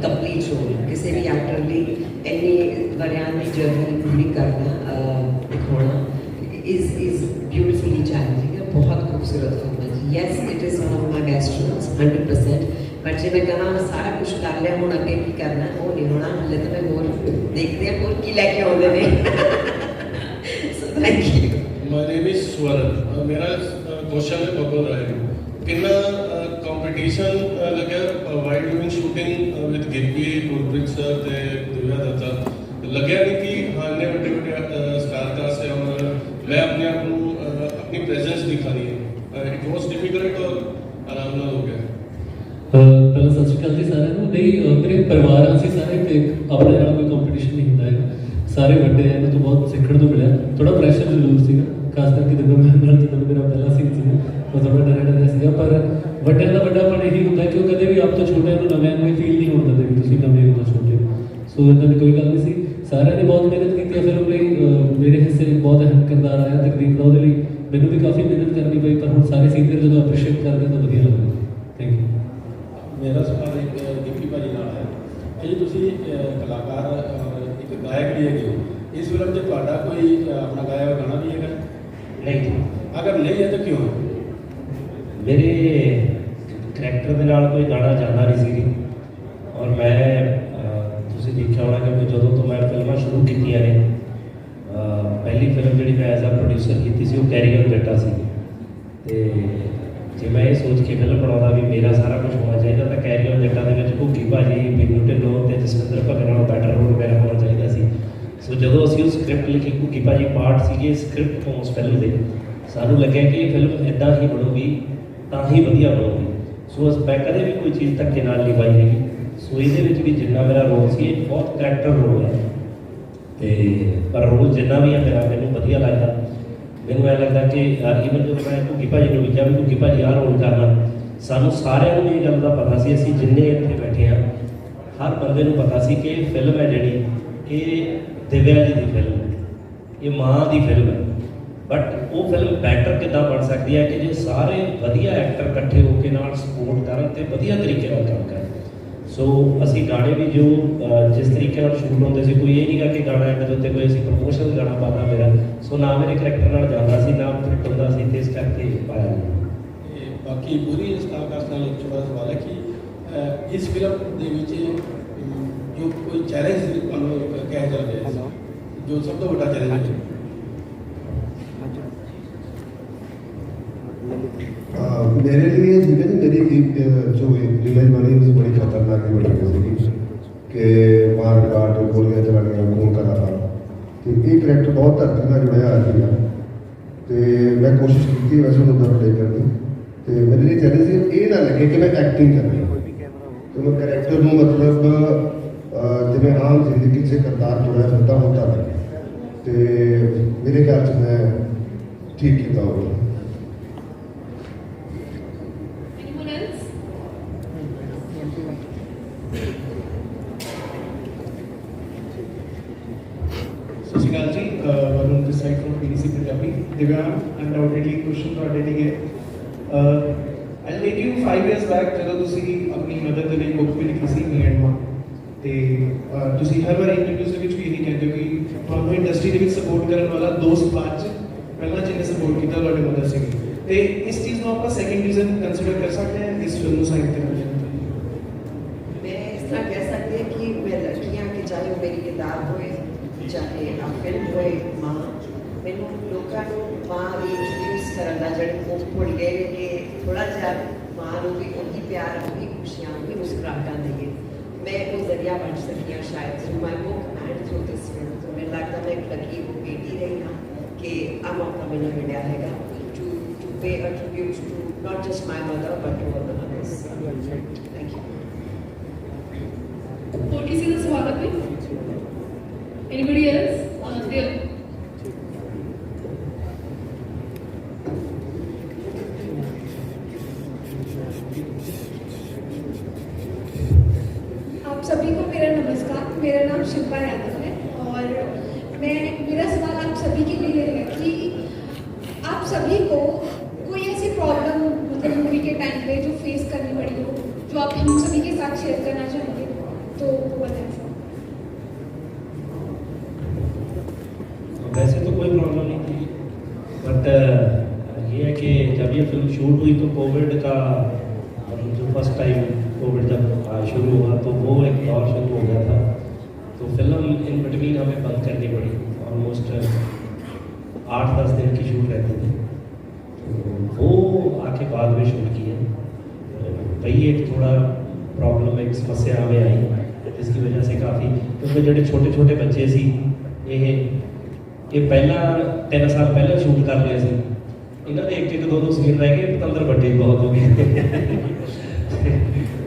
complete role ਕਿਸੇ ਵੀ ਐਕਟਰ ਲਈ ਇੰਨੀ ਵਰਿਆਂ ਦੀ ਜਰਨੀ ਪੂਰੀ ਕਰਨਾ, ਦਿਖਾਉਣਾ is beautifully challenging। बहुत खूबसूरत फिल्म है। Yes, it is one of my best roles 100%। But जो मैं कहा सारा कुछ कर लिया, हूँ अगे की करना वो नहीं होना, हले तो मैं होर देखते हैं होर की लैके आते हैं। So thank you. My name is Swaran। मेरा क्वेश्चन है बबल राय कितना कंपटीशन लगे while doing shooting with Gippy, Gurpreet sir ते दिव्या दत्ता लगे नहीं कि हाँ इन्ने बड़े बड़े स्टार कास्ट है और मैं अपने आप को अपनी प्रेजेंस दिखानी है। इट वाज डिफिकल्ट और आराम नाल हो गया। ਪਹਿਲਾਂ ਸਤਿ ਸ਼੍ਰੀ ਅਕਾਲ ਜੀ ਸਾਰਿਆਂ ਨੂੰ। ਨਹੀਂ ਮੇਰੇ ਪਰਿਵਾਰ ਅਸੀਂ ਸਾਰੇ ਤੇ ਆਪਣੇ ਨਾਲ ਕੋਈ ਕੰਪੀਟੀਸ਼ਨ ਨਹੀਂ ਹੁੰਦਾ ਹੈਗਾ, ਸਾਰੇ ਵੱਡੇ ਆ, ਇਹਨਾਂ ਤੋਂ ਬਹੁਤ ਸਿੱਖਣ ਨੂੰ ਮਿਲਿਆ। ਥੋੜਾ ਪ੍ਰੈਸ਼ਰ ਜ਼ਰੂਰ ਸੀਗਾ ਖਾਸ ਕਰਕੇ ਜਦੋਂ ਮੈਂ ਨਾਲ ਜਦੋਂ ਮੇਰਾ ਪਹਿਲਾ ਸੀਨ ਸੀ ਉਹ ਥੋੜਾ ਡਰਿਆ ਸੀਗਾ, ਪਰ ਵੱਡਿਆਂ ਦਾ ਵੱਡਾਪਣ ਇਹੀ ਹੁੰਦਾ ਕਿ ਉਹ ਕਦੇ ਵੀ ਆਪ ਤੋਂ ਛੋਟਿਆਂ ਨੂੰ ਨਵਿਆਂ ਨੂੰ ਇਹ ਫੀਲ ਨਹੀਂ ਹੋਣ ਦਿੰਦੇ ਵੀ ਤੁਸੀਂ ਨਵੇਂ ਹੋ ਤੋਂ ਛੋਟੇ ਹੋ। ਸੋ ਇੱਦਾਂ ਦੀ ਕੋਈ ਗੱਲ ਨਹੀਂ ਸੀ, ਸਾਰਿਆਂ ਨੇ ਬਹੁਤ ਮਿਹਨਤ ਕੀਤੀ ਹੈ ਫਿਲਮ ਲਈ। ਮੇਰੇ ਹਿੱਸੇ ਬਹੁਤ ਅਹਿਮ ਕਿਰਦਾਰ ਆਇਆ ਤਕਰੀਬ ਦਾ, ਉਹਦੇ ਲਈ ਮੈਨੂੰ ਵੀ ਕਾਫੀ ਮਿਹਨਤ ਕਰਨੀ ਪਈ, ਪਰ ਹੁਣ ਸਾਰੇ ਸੀਨੀਅਰ ਜਦੋਂ ਅਪਰੀਸ਼ੀਏਟ ਕਰਦੇ ਤਾਂ ਵਧੀਆ ਲੱਗਦਾ। Thank you. ਮੇਰਾ ਸਵਾਲ ਇੱਕ ਗਿੱਪੀ ਭਾਜੀ ਨਾਲ ਹੈ ਕਿ ਜੀ ਤੁਸੀਂ ਕਲਾਕਾਰ ਔਰ ਇੱਕ ਗਾਇਕ ਵੀ ਹੈਗੇ ਹੋ, ਇਸ ਫਿਲਮ 'ਚ ਤੁਹਾਡਾ ਕੋਈ ਆਪਣਾ ਗਾਇਆ ਹੋਇਆ ਗਾਣਾ ਵੀ ਹੈਗਾ? ਨਹੀਂ ਜੀ, ਅਗਰ ਨਹੀਂ ਹੈ ਤਾਂ ਕਿਉਂ ਹੈ? ਮੇਰੇ ਕਰੈਕਟਰ ਦੇ ਨਾਲ ਕੋਈ ਗਾਣਾ ਜਾਂਦਾ ਨਹੀਂ ਸੀ, ਔਰ ਮੈਂ ਤੁਸੀਂ ਦੇਖਿਆ ਹੋਣਾ ਕਿ ਜਦੋਂ ਤੋਂ ਮੈਂ ਫਿਲਮਾਂ ਸ਼ੁਰੂ ਕੀਤੀਆਂ ਨੇ, ਪਹਿਲੀ ਫਿਲਮ ਜਿਹੜੀ ਮੈਂ ਐਜ਼ ਆ ਪ੍ਰੋਡਿਊਸਰ ਕੀਤੀ ਸੀ ਉਹ ਕੈਰੀ ਔਨ ਜੱਟਾ ਸੀ। ਤੇ ਜੇ ਮੈਂ ਇਹ ਸੋਚ ਕੇ ਫਿਲਮ ਬਣਾਉਂਦਾ ਵੀ ਮੇਰਾ ਸਾਰਾ ਕੁਝ ਹੋਣਾ ਚਾਹੀਦਾ ਤਾਂ ਕੈਰੀ ਔਨ ਜੱਟਾ ਦੇ ਵਿੱਚ ਘੁੱਗੀ ਭਾਜੀ, ਬਿੰਨੂ ਢਿੱਲੋਂ ਤੇ ਜਸਵਿੰਦਰ ਭਗਤ ਨਾਲੋਂ ਬੈਟਰ ਰੋਲ ਮੇਰਾ ਹੋਣਾ ਚਾਹੀਦਾ ਸੀ। ਸੋ ਜਦੋਂ ਅਸੀਂ ਉਹ ਸਕ੍ਰਿਪਟ ਲਿਖੀ, ਘੁੱਗੀ ਭਾਜੀ ਪਾਰਟ ਸੀਗੇ ਸਕ੍ਰਿਪਟ ਤੋਂ ਉਸ ਫਿਲਮ ਦੇ, ਸਾਨੂੰ ਲੱਗਿਆ ਕਿ ਇਹ ਫਿਲਮ ਇੱਦਾਂ ਹੀ ਬਣੂਗੀ ਤਾਂ ਹੀ ਵਧੀਆ ਬਣੂਗੀ। ਸੋ ਮੈਂ ਕਦੇ ਵੀ ਕੋਈ ਚੀਜ਼ ਧੱਕੇ ਨਾਲ ਨਹੀਂ ਪਾਈ ਹੈਗੀ। ਸੋ ਇਹਦੇ ਵਿੱਚ ਵੀ ਜਿੰਨਾ ਮੇਰਾ ਰੋਲ ਸੀ ਇਹ ਬਹੁਤ ਕਰੈਕਟਰ ਰੋਲ ਹੈ, ਤੇ ਪਰ ਰੋਲ ਜਿੰਨਾ ਵੀ ਹੈ ਮੇਰਾ ਮੈਨੂੰ ਵਧੀਆ ਲੱਗਦਾ। ਮੈਨੂੰ ਇਹ ਲੱਗਦਾ ਕਿ ਈਵਨ ਜਦੋਂ ਮੈਂ ਘੁੱਗੀ ਭਾਜੀ ਨੂੰ ਵੀ ਕਿਹਾ ਵੀ ਘੁੱਗੀ ਭਾਜੀ ਆਹ ਰੋਲ ਕਰਨਾ, ਸਾਨੂੰ ਸਾਰਿਆਂ ਨੂੰ ਇਹ ਗੱਲ ਦਾ ਪਤਾ ਸੀ, ਅਸੀਂ ਜਿੰਨੇ ਇੱਥੇ ਬੈਠੇ ਹਾਂ ਹਰ ਬੰਦੇ ਨੂੰ ਪਤਾ ਸੀ ਕਿ ਇਹ ਫਿਲਮ ਹੈ ਜਿਹੜੀ ਇਹ ਦਿਵਿਆ ਜੀ ਦੀ ਫਿਲਮ ਹੈ, ਇਹ ਮਾਂ ਦੀ ਫਿਲਮ ਹੈ। ਬਟ ਉਹ ਫਿਲਮ ਬੈਟਰ ਕਿੱਦਾਂ ਬਣ ਸਕਦੀ ਹੈ ਕਿ ਜੇ ਸਾਰੇ ਵਧੀਆ ਐਕਟਰ ਇਕੱਠੇ ਹੋ ਕੇ ਨਾਲ ਸਪੋਰਟ ਕਰਨ ਤੇ ਵਧੀਆ ਤਰੀਕੇ ਨਾਲ ਕੰਮ ਕਰਨ। ਸੋ ਅਸੀਂ ਗਾਣੇ ਵੀ ਜੋ ਜਿਸ ਤਰੀਕੇ ਨਾਲ ਸ਼ੂਟ ਹੁੰਦੇ ਸੀ, ਕੋਈ ਇਹ ਨਹੀਂਗਾ ਕਿ ਗਾਣਾ ਐਂਡ ਦੇ ਉੱਤੇ ਕੋਈ ਅਸੀਂ ਪ੍ਰਮੋਸ਼ਨਲ ਗਾਣਾ ਪਾਤਾ ਮੇਰਾ, ਸੋ ਨਾ ਮੇਰੇ ਕਰੈਕਟਰ ਨਾਲ ਜਾਂਦਾ ਸੀ ਨਾ ਫਿੱਟ ਹੁੰਦਾ ਸੀ, ਤੇ ਇਸ ਕਰਕੇ ਪਾਇਆ ਨਹੀਂ। ਬਾਕੀ ਪੂਰੀ ਸਟਾਰਕਾਸਟ ਨਾਲ ਇੱਕ ਛੋਟਾ ਸਵਾਲ ਹੈ ਕਿ ਇਸ ਫਿਲਮ ਦੇ ਵਿੱਚ ਜੋ ਕੋਈ ਚੈਲੰਜ ਤੁਹਾਨੂੰ ਕਿਹਾ ਜਾ ਰਿਹਾ ਹੈ, ਜੋ ਸਭ ਤੋਂ ਵੱਡਾ ਚੈਲੰਜ ਹੈ? मेरे लिए जीवन मेरी जो इमेज बनी वो बड़ी खतरनाक ही बनी थी कि मार काट गोलियां चलानियां खून का रहा, तो ये करैक्टर बहुत धरती में जुड़िया आ गया। तो मैं कोशिश की वैसे उधर प्ले करनी, तो मेरे लिए चैलेंज ये ना लगे कि मैं एक्टिंग करनी, तो मैं करैक्टर में मतलब जिमें आम जिंदगी से करतार जुड़ा फिरता होता लगे, तो मेरे ख्याल से मैं ठीक किया होगा। Anyone else? ਸਤਿ ਸ਼੍ਰੀ ਅਕਾਲ ਜੀ, Varun this side from PDC Punjabi. Divya undoubtedly question ਤੁਹਾਡੇ ਲਈ ਹੈ। ਆਈ ਮੇਟ ਯੂ 5 ਇਅਰਸ ਬੈਕ ਜਦੋਂ ਤੁਸੀਂ ਆਪਣੀ ਮਦਰ ਦੇ ਲਈ ਬੁੱਕ ਵੀ ਲਿਖੀ ਸੀ ਮੀ ਐਂਡ ਮਾਂ, ਤੇ ਤੁਸੀਂ ਹਰ ਵਾਰ ਇੰਟਰਵਿਊਜ਼ ਦੇ ਵਿੱਚ ਵੀ ਇਹੀ ਕਹਿੰਦੇ ਹੋ ਕਿ ਤੁਹਾਨੂੰ ਇੰਡਸਟਰੀ ਦੇ ਵਿੱਚ ਸਪੋਰਟ ਕਰਨ ਵਾਲਾ ਦੋਸਤ ਬਾਅਦ 'ਚ ਪਹਿਲਾਂ ਜਿਹਨੇ ਸਪੋਰਟ ਕੀਤਾ ਤੁਹਾਡੇ ਮਦਰ ਸੀਗੇ, ਤੇ ਇਸ ਚੀਜ਼ ਨੂੰ ਆਪਾਂ ਸੈਕਿੰਡ ਰੀਜ਼ਨ ਕੰਸੀਡਰ ਕਰ ਸਕਦੇ ਹਾਂ ਇਸ ਫਿਲਮ ਨੂੰ ਸਾਈਡ ਤੇ ਕਰਨ ਲਈ? मैं इस तरह कह सकती है कि मैं लड़कियां कि चाहे वो मेरी किताब होए चाहे आ फिल्म होए माँ, मैनू लोगों को माँ इंट्रोड्यूस करने का जब वो भुल गए ने कि थोड़ा जहा माँ को भी वही प्यार वही खुशियाँ वही मुस्कुराहटा देइए, मैं वो जरिया बन सकी हाँ शायद through my book and through this film. तो मैंने लगता मैं एक लकी बेटी रही हाँ कि आ मौका मैंने मिला है to pay a tribute to not just my mother but to all the mothers. Thank you. और किसी का सवाल है? Anybody else? There. आप सभी को मेरा नमस्कार। मेरा नाम शिल्पा यादव है और मेरा सवाल आप सभी के लिए है कि आप सभी को कोई ऐसी प्रॉब्लम मतलब मूवी के टाइम पे जो फेस करनी पड़ी हो जो आप हम सभी के साथ शेयर करना चाहेंगे तो वो बताएं। वैसे तो कोई प्रॉब्लम नहीं थी, बट ये है कि जब ये फिल्म शूट हुई तो कोविड का मतलब जो फर्स्ट टाइम कोविड जब शुरू हुआ तो वो एक दौर शुरू हो गया था, तो फिल्म इन बिटवीन हमें बंद करनी पड़ी। ऑलमोस्ट 8-10 दिन की शूट रहती थी, तो वो आके बाद में शूट की है। वही एक थोड़ा प्रॉब्लम एक समस्या हमें आई जिसकी वजह से काफ़ी, क्योंकि जो छोटे छोटे बच्चे सी ये पहला 3 साल पहले शूट कर लिया सी, इन्होंने एक 2 सीन रह गए, पतंदर बड्डे बहुत हो गए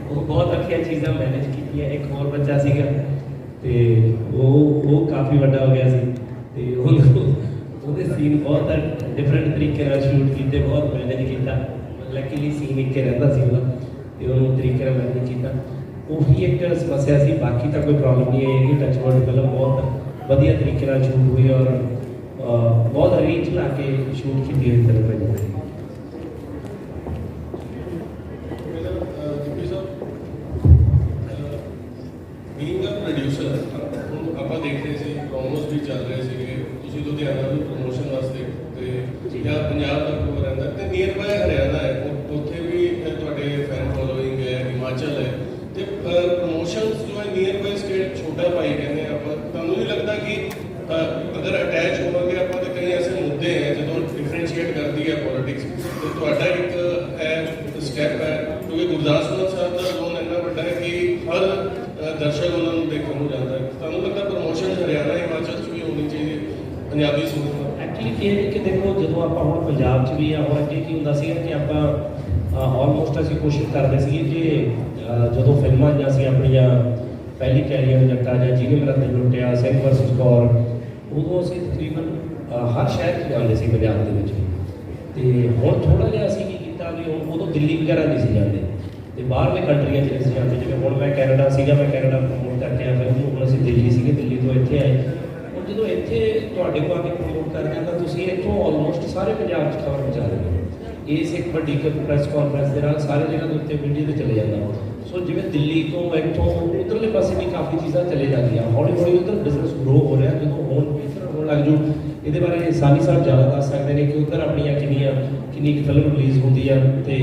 वो बहुत अच्छी चीज़ा मैनेज की है। एक और बच्चा सीगा ते वो काफ़ी बड़ा हो गया सी, ते ਉਹਦੇ ਸੀਨ ਬਹੁਤ ਡਿਫਰੈਂਟ ਤਰੀਕੇ ਨਾਲ ਸ਼ੂਟ ਕੀਤੇ, ਬਹੁਤ ਮੈਨੇਜ ਕੀਤਾ। ਲੱਕੀਲੀ ਸੀਨ ਇੱਕ ਰਹਿੰਦਾ ਸੀ ਉਹਦਾ ਤੇ ਉਹਨੂੰ ਤਰੀਕੇ ਨਾਲ ਮੈਨੇਜ ਕੀਤਾ। ਉਹੀ ਇੱਕ ਸਮੱਸਿਆ ਸੀ, ਬਾਕੀ ਤਾਂ ਕੋਈ ਪ੍ਰੋਬਲਮ ਨਹੀਂ ਹੈ। ਇਹ ਟੱਚਵਰਡ ਫਿਲਮ ਬਹੁਤ ਵਧੀਆ ਤਰੀਕੇ ਨਾਲ ਸ਼ੂਟ ਹੋਈ ਔਰ ਬਹੁਤ ਰੀਚ ਲਾ ਕੇ ਸ਼ੂਟ ਕੀਤੀ ਹੋਈ ਫਿਲਮ ਹੈ ਜੀ। ਬੀਇੰਗ ਅ ਪ੍ਰੋਡਿਊਸਰ, ਆਪਾਂ ਦੇਖ ਰਹੇ ਸੀ ਪ੍ਰੋਮੋਸ ਵੀ ਚੱਲ ਰਹੇ ਸੀਗੇ, ਤੁਸੀਂ ਲੁਧਿਆਣਾ ਵੀ ਪ੍ਰੋਮੋਸ਼ਨ ਵਾਸਤੇ ਤੇ ਜਾਂ ਪੰਜਾਬ ਦਾ ਪ੍ਰੋਗਰਾਮ ਰਹਿੰਦਾ ਤੇ ਨੀਅਰ ਬਾਏ ਹਰਿਆਣਾ ਹੈ, ਉੱਥੇ ਵੀ ਤੁਹਾਡੇ ਫੈਨ ਫੋਲੋਇੰਗ ਹੈ, ਹਿਮਾਚਲ ਹੈ ਤੇ ਪ੍ਰੋਮੋਸ਼ਨਸ ਜੋ ਹੈ ਨੀਅਰ ਬਾਏ ਸਟੇਟ ਛੋਟਾ ਭਾਈ ਕਹਿੰਦੇ ਆਪਾਂ। ਤੁਹਾਨੂੰ ਨਹੀਂ ਲੱਗਦਾ ਕਿ ਅਗਰ ਅਟੈਚ ਹੋਵਾਂਗੇ ਆਪਾਂ ਤਾਂ ਕਈ ਐਸੇ ਮੁੱਦੇ ਹੈ ਜਦੋਂ ਡਿਫਰੈਂਸ਼ੀਏਟ ਕਰਦੀ ਹੈ ਪੋਲਿਟਿਕਸ, ਤੇ ਤੁਹਾਡਾ ਇੱਕ ਸਟੈਪ ਹੈ ਕਿਉਂਕਿ ਗੁਰਦਾਸ ਮਾਨ ਸਾਹਿਬ ਦਾ ਰੋਲ ਇੰਨਾ ਵੱਡਾ ਹੈ ਕਿ ਹਰ ਦਰਸ਼ਕ ਉਹਨਾਂ ਨੂੰ ਦੇਖਣ ਨੂੰ ਜਾਂਦਾ ਹੈ। ਤੁਹਾਨੂੰ ਲੱਗਦਾ ਪ੍ਰਮੋਸ਼ਨ ਹਰਿਆਣਾ ਹਿਮਾਚਲ 'ਚ ਵੀ ਹੋਣੀ ਚਾਹੀਦੀ ਪੰਜਾਬੀ ਸੂਟ? ਐਕਚੁਅਲੀ ਕੀ ਹੈ ਕਿ ਦੇਖੋ ਜਦੋਂ ਆਪਾਂ ਹੁਣ ਪੰਜਾਬ 'ਚ ਵੀ ਆ, ਹੁਣ ਅੱਗੇ ਕੀ ਹੁੰਦਾ ਸੀਗਾ ਕਿ ਆਪਾਂ ਆਲਮੋਸਟ ਅਸੀਂ ਕੋਸ਼ਿਸ਼ ਕਰਦੇ ਸੀਗੇ ਕਿ ਜਦੋਂ ਫਿਲਮਾਂ ਜਾਂ ਅਸੀਂ ਆਪਣੀਆਂ ਪਹਿਲੀ ਕੈਰੀਅਰ ਜੱਟਾ ਜਾਂ ਜਿਹਨੇ ਮੇਰਾ ਦਿਲ ਲੁੱਟਿਆ, ਸਿੰਘ ਵਰਸਸ ਕੌਰ, ਉਦੋਂ ਅਸੀਂ ਤਕਰੀਬਨ ਹਰ ਸ਼ਹਿਰ 'ਚ ਜਾਂਦੇ ਸੀ ਪੰਜਾਬ ਦੇ ਵਿੱਚ। ਤੇ ਹੁਣ ਥੋੜ੍ਹਾ ਜਿਹਾ ਅਸੀਂ ਕੀ ਕੀਤਾ ਵੀ ਹੁਣ ਉਦੋਂ ਦਿੱਲੀ ਵਗੈਰਾ ਨਹੀਂ ਸੀ ਜਾਂਦੇ ਤੇ ਬਾਹਰਲੇ ਕੰਟਰੀਆਂ 'ਚ ਨਹੀਂ ਸੀ ਜਾਂਦੇ। ਜਿਵੇਂ ਹੁਣ ਮੈਂ ਕੈਨੇਡਾ ਸੀਗਾ, ਮੈਂ ਕੈਨੇਡਾ ਪ੍ਰਮੋਟ ਕਰਕੇ ਆਇਆ ਫਿਲਮ ਨੂੰ, ਹੁਣ ਅਸੀਂ ਦਿੱਲੀ ਸੀਗੇ, ਦਿੱਲੀ ਤੋਂ ਇੱਥੇ ਆਏ। ਹੁਣ ਜਦੋਂ ਇੱਥੇ ਤੁਹਾਡੇ ਕੋਲ ਆ ਕੇ ਪ੍ਰਮੋਟ ਕਰਦੇ ਹਾਂ ਤਾਂ ਤੁਸੀਂ ਇੱਥੋਂ ਆਲਮੋਸਟ ਸਾਰੇ ਪੰਜਾਬ 'ਚ ਖਬਰ ਪਹੁੰਚਾ ਦਿੰਦੇ ਹੋ। ਇਸ ਇੱਕ ਵੱਡੀ ਪ੍ਰੈਸ ਕਾਨਫਰੰਸ ਦੇ ਨਾਲ ਸਾਰੇ ਜਗ੍ਹਾ ਦੇ ਉੱਤੇ ਮੀਡੀਆ 'ਤੇ ਚਲੇ ਜਾਂਦਾ। ਸੋ ਜਿਵੇਂ ਦਿੱਲੀ ਤੋਂ ਇੱਥੋਂ ਉੱਧਰਲੇ ਪਾਸੇ ਵੀ ਕਾਫੀ ਚੀਜ਼ਾਂ ਚਲੇ ਜਾਂਦੀਆਂ, ਹੌਲੀ ਹੌਲੀ ਉੱਧਰ ਬਿਜ਼ਨਸ ਗਰੋ ਹੋ ਰਿਹਾ। ਜਦੋਂ ਹੁਣ ਬਿਹਤਰ ਹੋਣ ਲੱਗ ਜੂ, ਇਹਦੇ ਬਾਰੇ ਸਾਨੀ ਸਾਹਿਬ ਜ਼ਿਆਦਾ ਦੱਸ ਸਕਦੇ ਨੇ ਕਿ ਉੱਧਰ ਆਪਣੀਆਂ ਕਿੰਨੀ ਕੁ ਫਿਲਮ ਰਿਲੀਜ਼ ਹੁੰਦੀ ਆ ਤੇ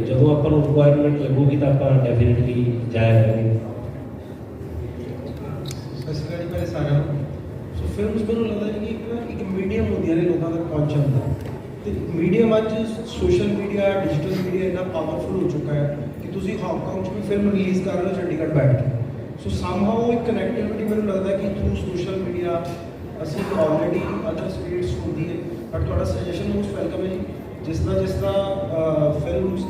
ਜਦੋਂ ਆਪਾਂ ਨੂੰ ਰਿਕੁਆਇਰਮੈਂਟ ਲੱਗੂਗੀ ਤਾਂ ਆਪਾਂ ਡੈਫੀਨਿਟਲੀ ਜਾਇਆ ਕਰਾਂਗੇ। ਸਤਿ ਸ਼੍ਰੀ ਅਕਾਲ ਜੀ ਮੇਰੇ ਸਾਰਿਆਂ ਨੂੰ। ਸੋ ਫਿਲਮਸ ਮੈਨੂੰ ਲੱਗਦਾ ਹੈ ਕਿ ਇੱਕ ਮੀਡੀਅਮ ਹੁੰਦੀਆਂ ਨੇ ਲੋਕਾਂ ਤੱਕ ਪਹੁੰਚਣ ਦਾ, ਤੇ ਮੀਡੀਅਮ ਅੱਜ ਸੋਸ਼ਲ ਮੀਡੀਆ, ਡਿਜੀਟਲ ਮੀਡੀਆ ਇੰਨਾ ਪਾਵਰਫੁਲ ਹੋ ਚੁੱਕਾ ਹੈ ਕਿ ਤੁਸੀਂ ਹਾਂਗਕਾਂਗ 'ਚ ਵੀ ਫਿਲਮ ਰਿਲੀਜ਼ ਕਰ ਰਹੇ ਹੋ ਚੰਡੀਗੜ੍ਹ ਬੈਠ ਕੇ। ਸੋ ਸਮਹਾਓ ਇੱਕ ਕਨੈਕਟੀਵਿਟੀ ਮੈਨੂੰ ਲੱਗਦਾ ਕਿ ਥਰੂ ਸੋਸ਼ਲ ਮੀਡੀਆ ਅਸੀਂ ਆਲਰੇਡੀ ਅਦਰ ਸਟੇਟਸ ਹੁੰਦੀ ਹੈ, ਬਟ ਤੁਹਾਡਾ ਸੁਜੈਸ਼ਨ ਮੋਸਟ ਵੈਲਕਮ ਹੈ ਜੀ। ਜਿਸ ਤਰ੍ਹਾਂ ਫਿਲਮਸ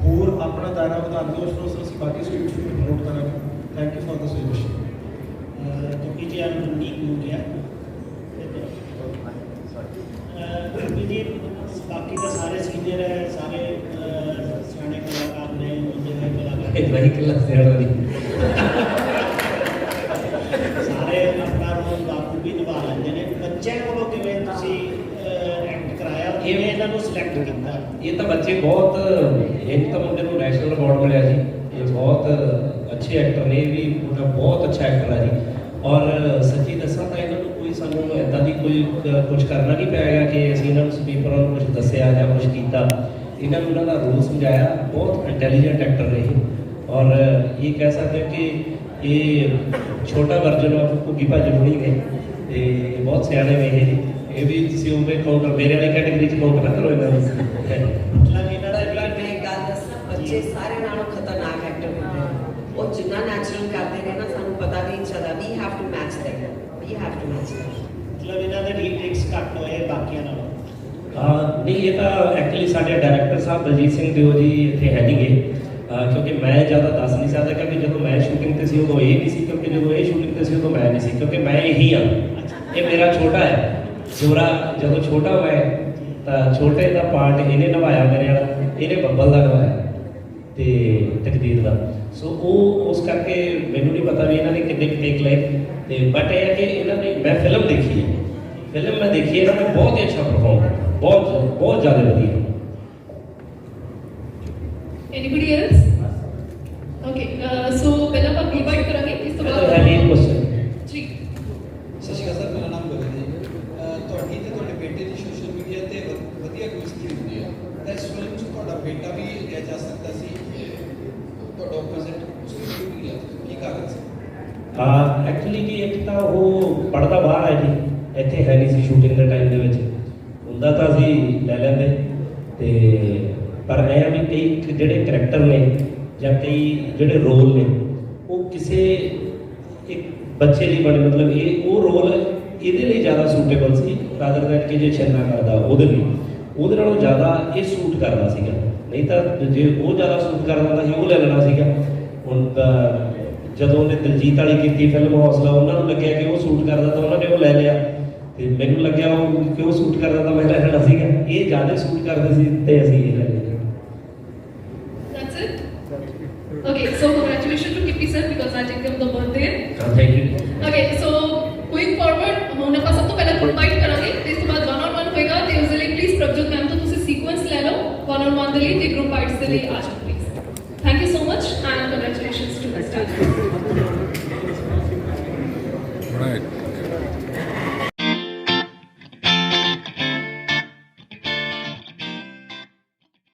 ਹੋਰ ਆਪਣਾ ਦਾਇਰਾ ਵਧਾਉਂਦੇ ਉਸ ਨੂੰ ਅਸੀਂ ਬਾਕੀ ਸਟੇਟਸ ਨੂੰ ਪ੍ਰਮੋਟ ਕਰਾਂਗੇ। Thank you for the suggestion. क्योंकि जी आप यूनिक हो गया क्योंकि जी बाकी तो सारे सीनियर है, सारे सियाने कलाकार ने, नए कलाकार सारे अपना रोल बापू भी निभा लेंगे ने। बच्चे को किवें तुसी एक्ट कराया, किवें इन्हां नूं सिलेक्ट कीता? ये तो बच्चे बहुत, एक तो मुंडे को नैशनल अवार्ड मिला जी, ये बहुत अच्छे एक्टर ने, भी मुंडा बहुत अच्छा एक्टर है जी। और सच्ची दसा तो इन्होंने कोई सानू इदा की कोई कुछ करना नहीं पाएगा कि असीं इन्हां नूं स्पीकर नूं कुछ दसिया या कुछ किया। इन्होंने उन्होंने रूल समझाया, बहुत इंटैलीजेंट एक्टर रहे और ये कह सकते हैं कि ये छोटा वर्जन ऑफ घुग्गी भाजी होनी है। बहुत सियाने में ये भी तुसीं उन्हें काउंटर मेरे वाली कैटेगरी च काउंटर ना करो इन्होंने। मतलब मैं एक गल दसां, बच्चे सारे नालों खतरनाक एक्टर होंदे ने, ਉਹ ਜਿੰਨਾ ਨੈਚੁਰਲ ਕਰਦੇ ਨੇ ਨਾ ਸਾਨੂੰ ਪਤਾ ਵੀ ਨਹੀਂ ਚੱਲਦਾ। We have to match them, we have to match them। मतलब ਇਹਨਾਂ ਦੇ ਰੀਟੇਕਸ ਘੱਟ ਹੋਏ ਬਾਕੀਆਂ ਨਾਲੋਂ? नहीं, ये तो एक्चुअली साढ़े डायरैक्टर साहब बलजीत सिंह दिओ जी इतने है नहीं गए, क्योंकि मैं ज़्यादा दस नहीं सकता क्योंकि जो मैं शूटिंग से सी उदों ये नहीं सी, क्योंकि जो ये शूटिंग से सी उदों मैं नहीं सी, क्योंकि मैं यही हाँ। ये मेरा छोटा है जोरा, जो छोटा हुआ है तो छोटे का पार्ट इन्हें निभाया, मेरे वाला इन्हें बब्बल का निभाया तो तकदीर का। सो वो उस करके मैनू नहीं पता भी इन्होंने कितने टेक लाए, बट यह है कि इन्होंने, मैं फिल्म देखी है, फिल्म मैं देखी है, इन्होंने बहुत ही अच्छा परफॉर्म किया, बहुत ज़्यादा बढ़िया। Anybody else? Okay, so पहला आप invite करेंगे, इस तो बाद है एक क्वेश्चन जी। ਸਤਿ ਸ਼੍ਰੀ ਅਕਾਲ ਸਰ, ਮੇਰਾ ਨਾਮ ਗਗਨ ਹੈ ਜੀ। ਤੁਹਾਡੀ ਤੇ ਤੁਹਾਡੇ ਬੇਟੇ ਦੀ ਸੋਸ਼ਲ ਮੀਡੀਆ ਤੇ ਵਧੀਆ ਕੁਇਜ਼ੀ ਹੁੰਦੀ ਹੈ, ਤਾਂ ਇਸ ਫਿਲਮ 'ਚ ਤੁਹਾਡਾ ਬੇਟਾ ਵੀ ਲਿਆ ਜਾ ਸਕਦਾ ਸੀ, ਤੁਹਾਡਾ ਆਪੋਜ਼ਿਟ ਉਸਨੇ ਕਿਉਂ ਨਹੀਂ ਲਿਆ, ਕੀ ਕਾਰਨ ਸੀ? ਐਕਚੁਅਲੀ ਕਿ ਇੱਕ ਤਾਂ ਉਹ ਪੜ੍ਹਦਾ ਬਾਹਰ ਹੈ ਜੀ, ਇੱਥੇ ਹੈ ਨਹੀਂ ਸੀ ਸ਼ੂਟਿੰਗ ਦੇ ਟਾਈਮ ਦੇ ਵਿੱਚ, ਹੁੰਦਾ ਤਾਂ ਅਸੀਂ ਲੈ ਲੈਂਦੇ ਤੇ ਪਰ ਇਹ ਵੀ ਕਈ ਜਿਹੜੇ ਕਰੈਕਟਰ ਨੇ ਜਾਂ ਕਈ ਜਿਹੜੇ ਰੋਲ ਨੇ ਉਹ ਕਿਸੇ ਇੱਕ ਬੱਚੇ ਲਈ ਬਣੇ, ਮਤਲਬ ਇਹ ਉਹ ਰੋਲ ਇਹਦੇ ਲਈ ਜ਼ਿਆਦਾ ਸੂਟੇਬਲ ਸੀ ਰਾਦਰ ਦੈਨ ਕਿ ਜੇ ਛੰਨਾ ਕਰਦਾ ਉਹਦੇ ਲਈ, ਉਹਦੇ ਨਾਲੋਂ ਜ਼ਿਆਦਾ ਇਹ ਸੂਟ ਕਰਦਾ ਸੀਗਾ। ਨਹੀਂ ਤਾਂ ਜੇ ਉਹ ਜ਼ਿਆਦਾ ਸੂਟ ਕਰਦਾ ਤਾਂ ਉਹ ਲੈ ਲੈਣਾ ਸੀਗਾ। ਹੁਣ ਤਾਂ ਜਦੋਂ ਉਹਨੇ ਦਿਲਜੀਤ ਵਾਲੀ ਕੀਤੀ ਫਿਲਮ ਹੌਸਲਾ, ਉਹਨਾਂ ਨੂੰ ਲੱਗਿਆ ਕਿ ਉਹ ਸੂਟ ਕਰਦਾ ਤਾਂ ਉਹਨਾਂ ਨੇ ਉਹ ਲੈ ਲਿਆ ਤੇ ਮੈਨੂੰ ਲੱਗਿਆ ਉਹ ਕਿਉਂ ਸੂਟ ਕਰਦਾ ਤਾਂ ਮੈਂ ਲੈ ਲੈਣਾ ਸੀਗਾ, ਇਹ ਜ਼ਿਆਦਾ ਸੂਟ ਕਰਦੇ ਸੀ ਤੇ ਅਸੀਂ ਇਹ ਲੈ ਲਿਆ।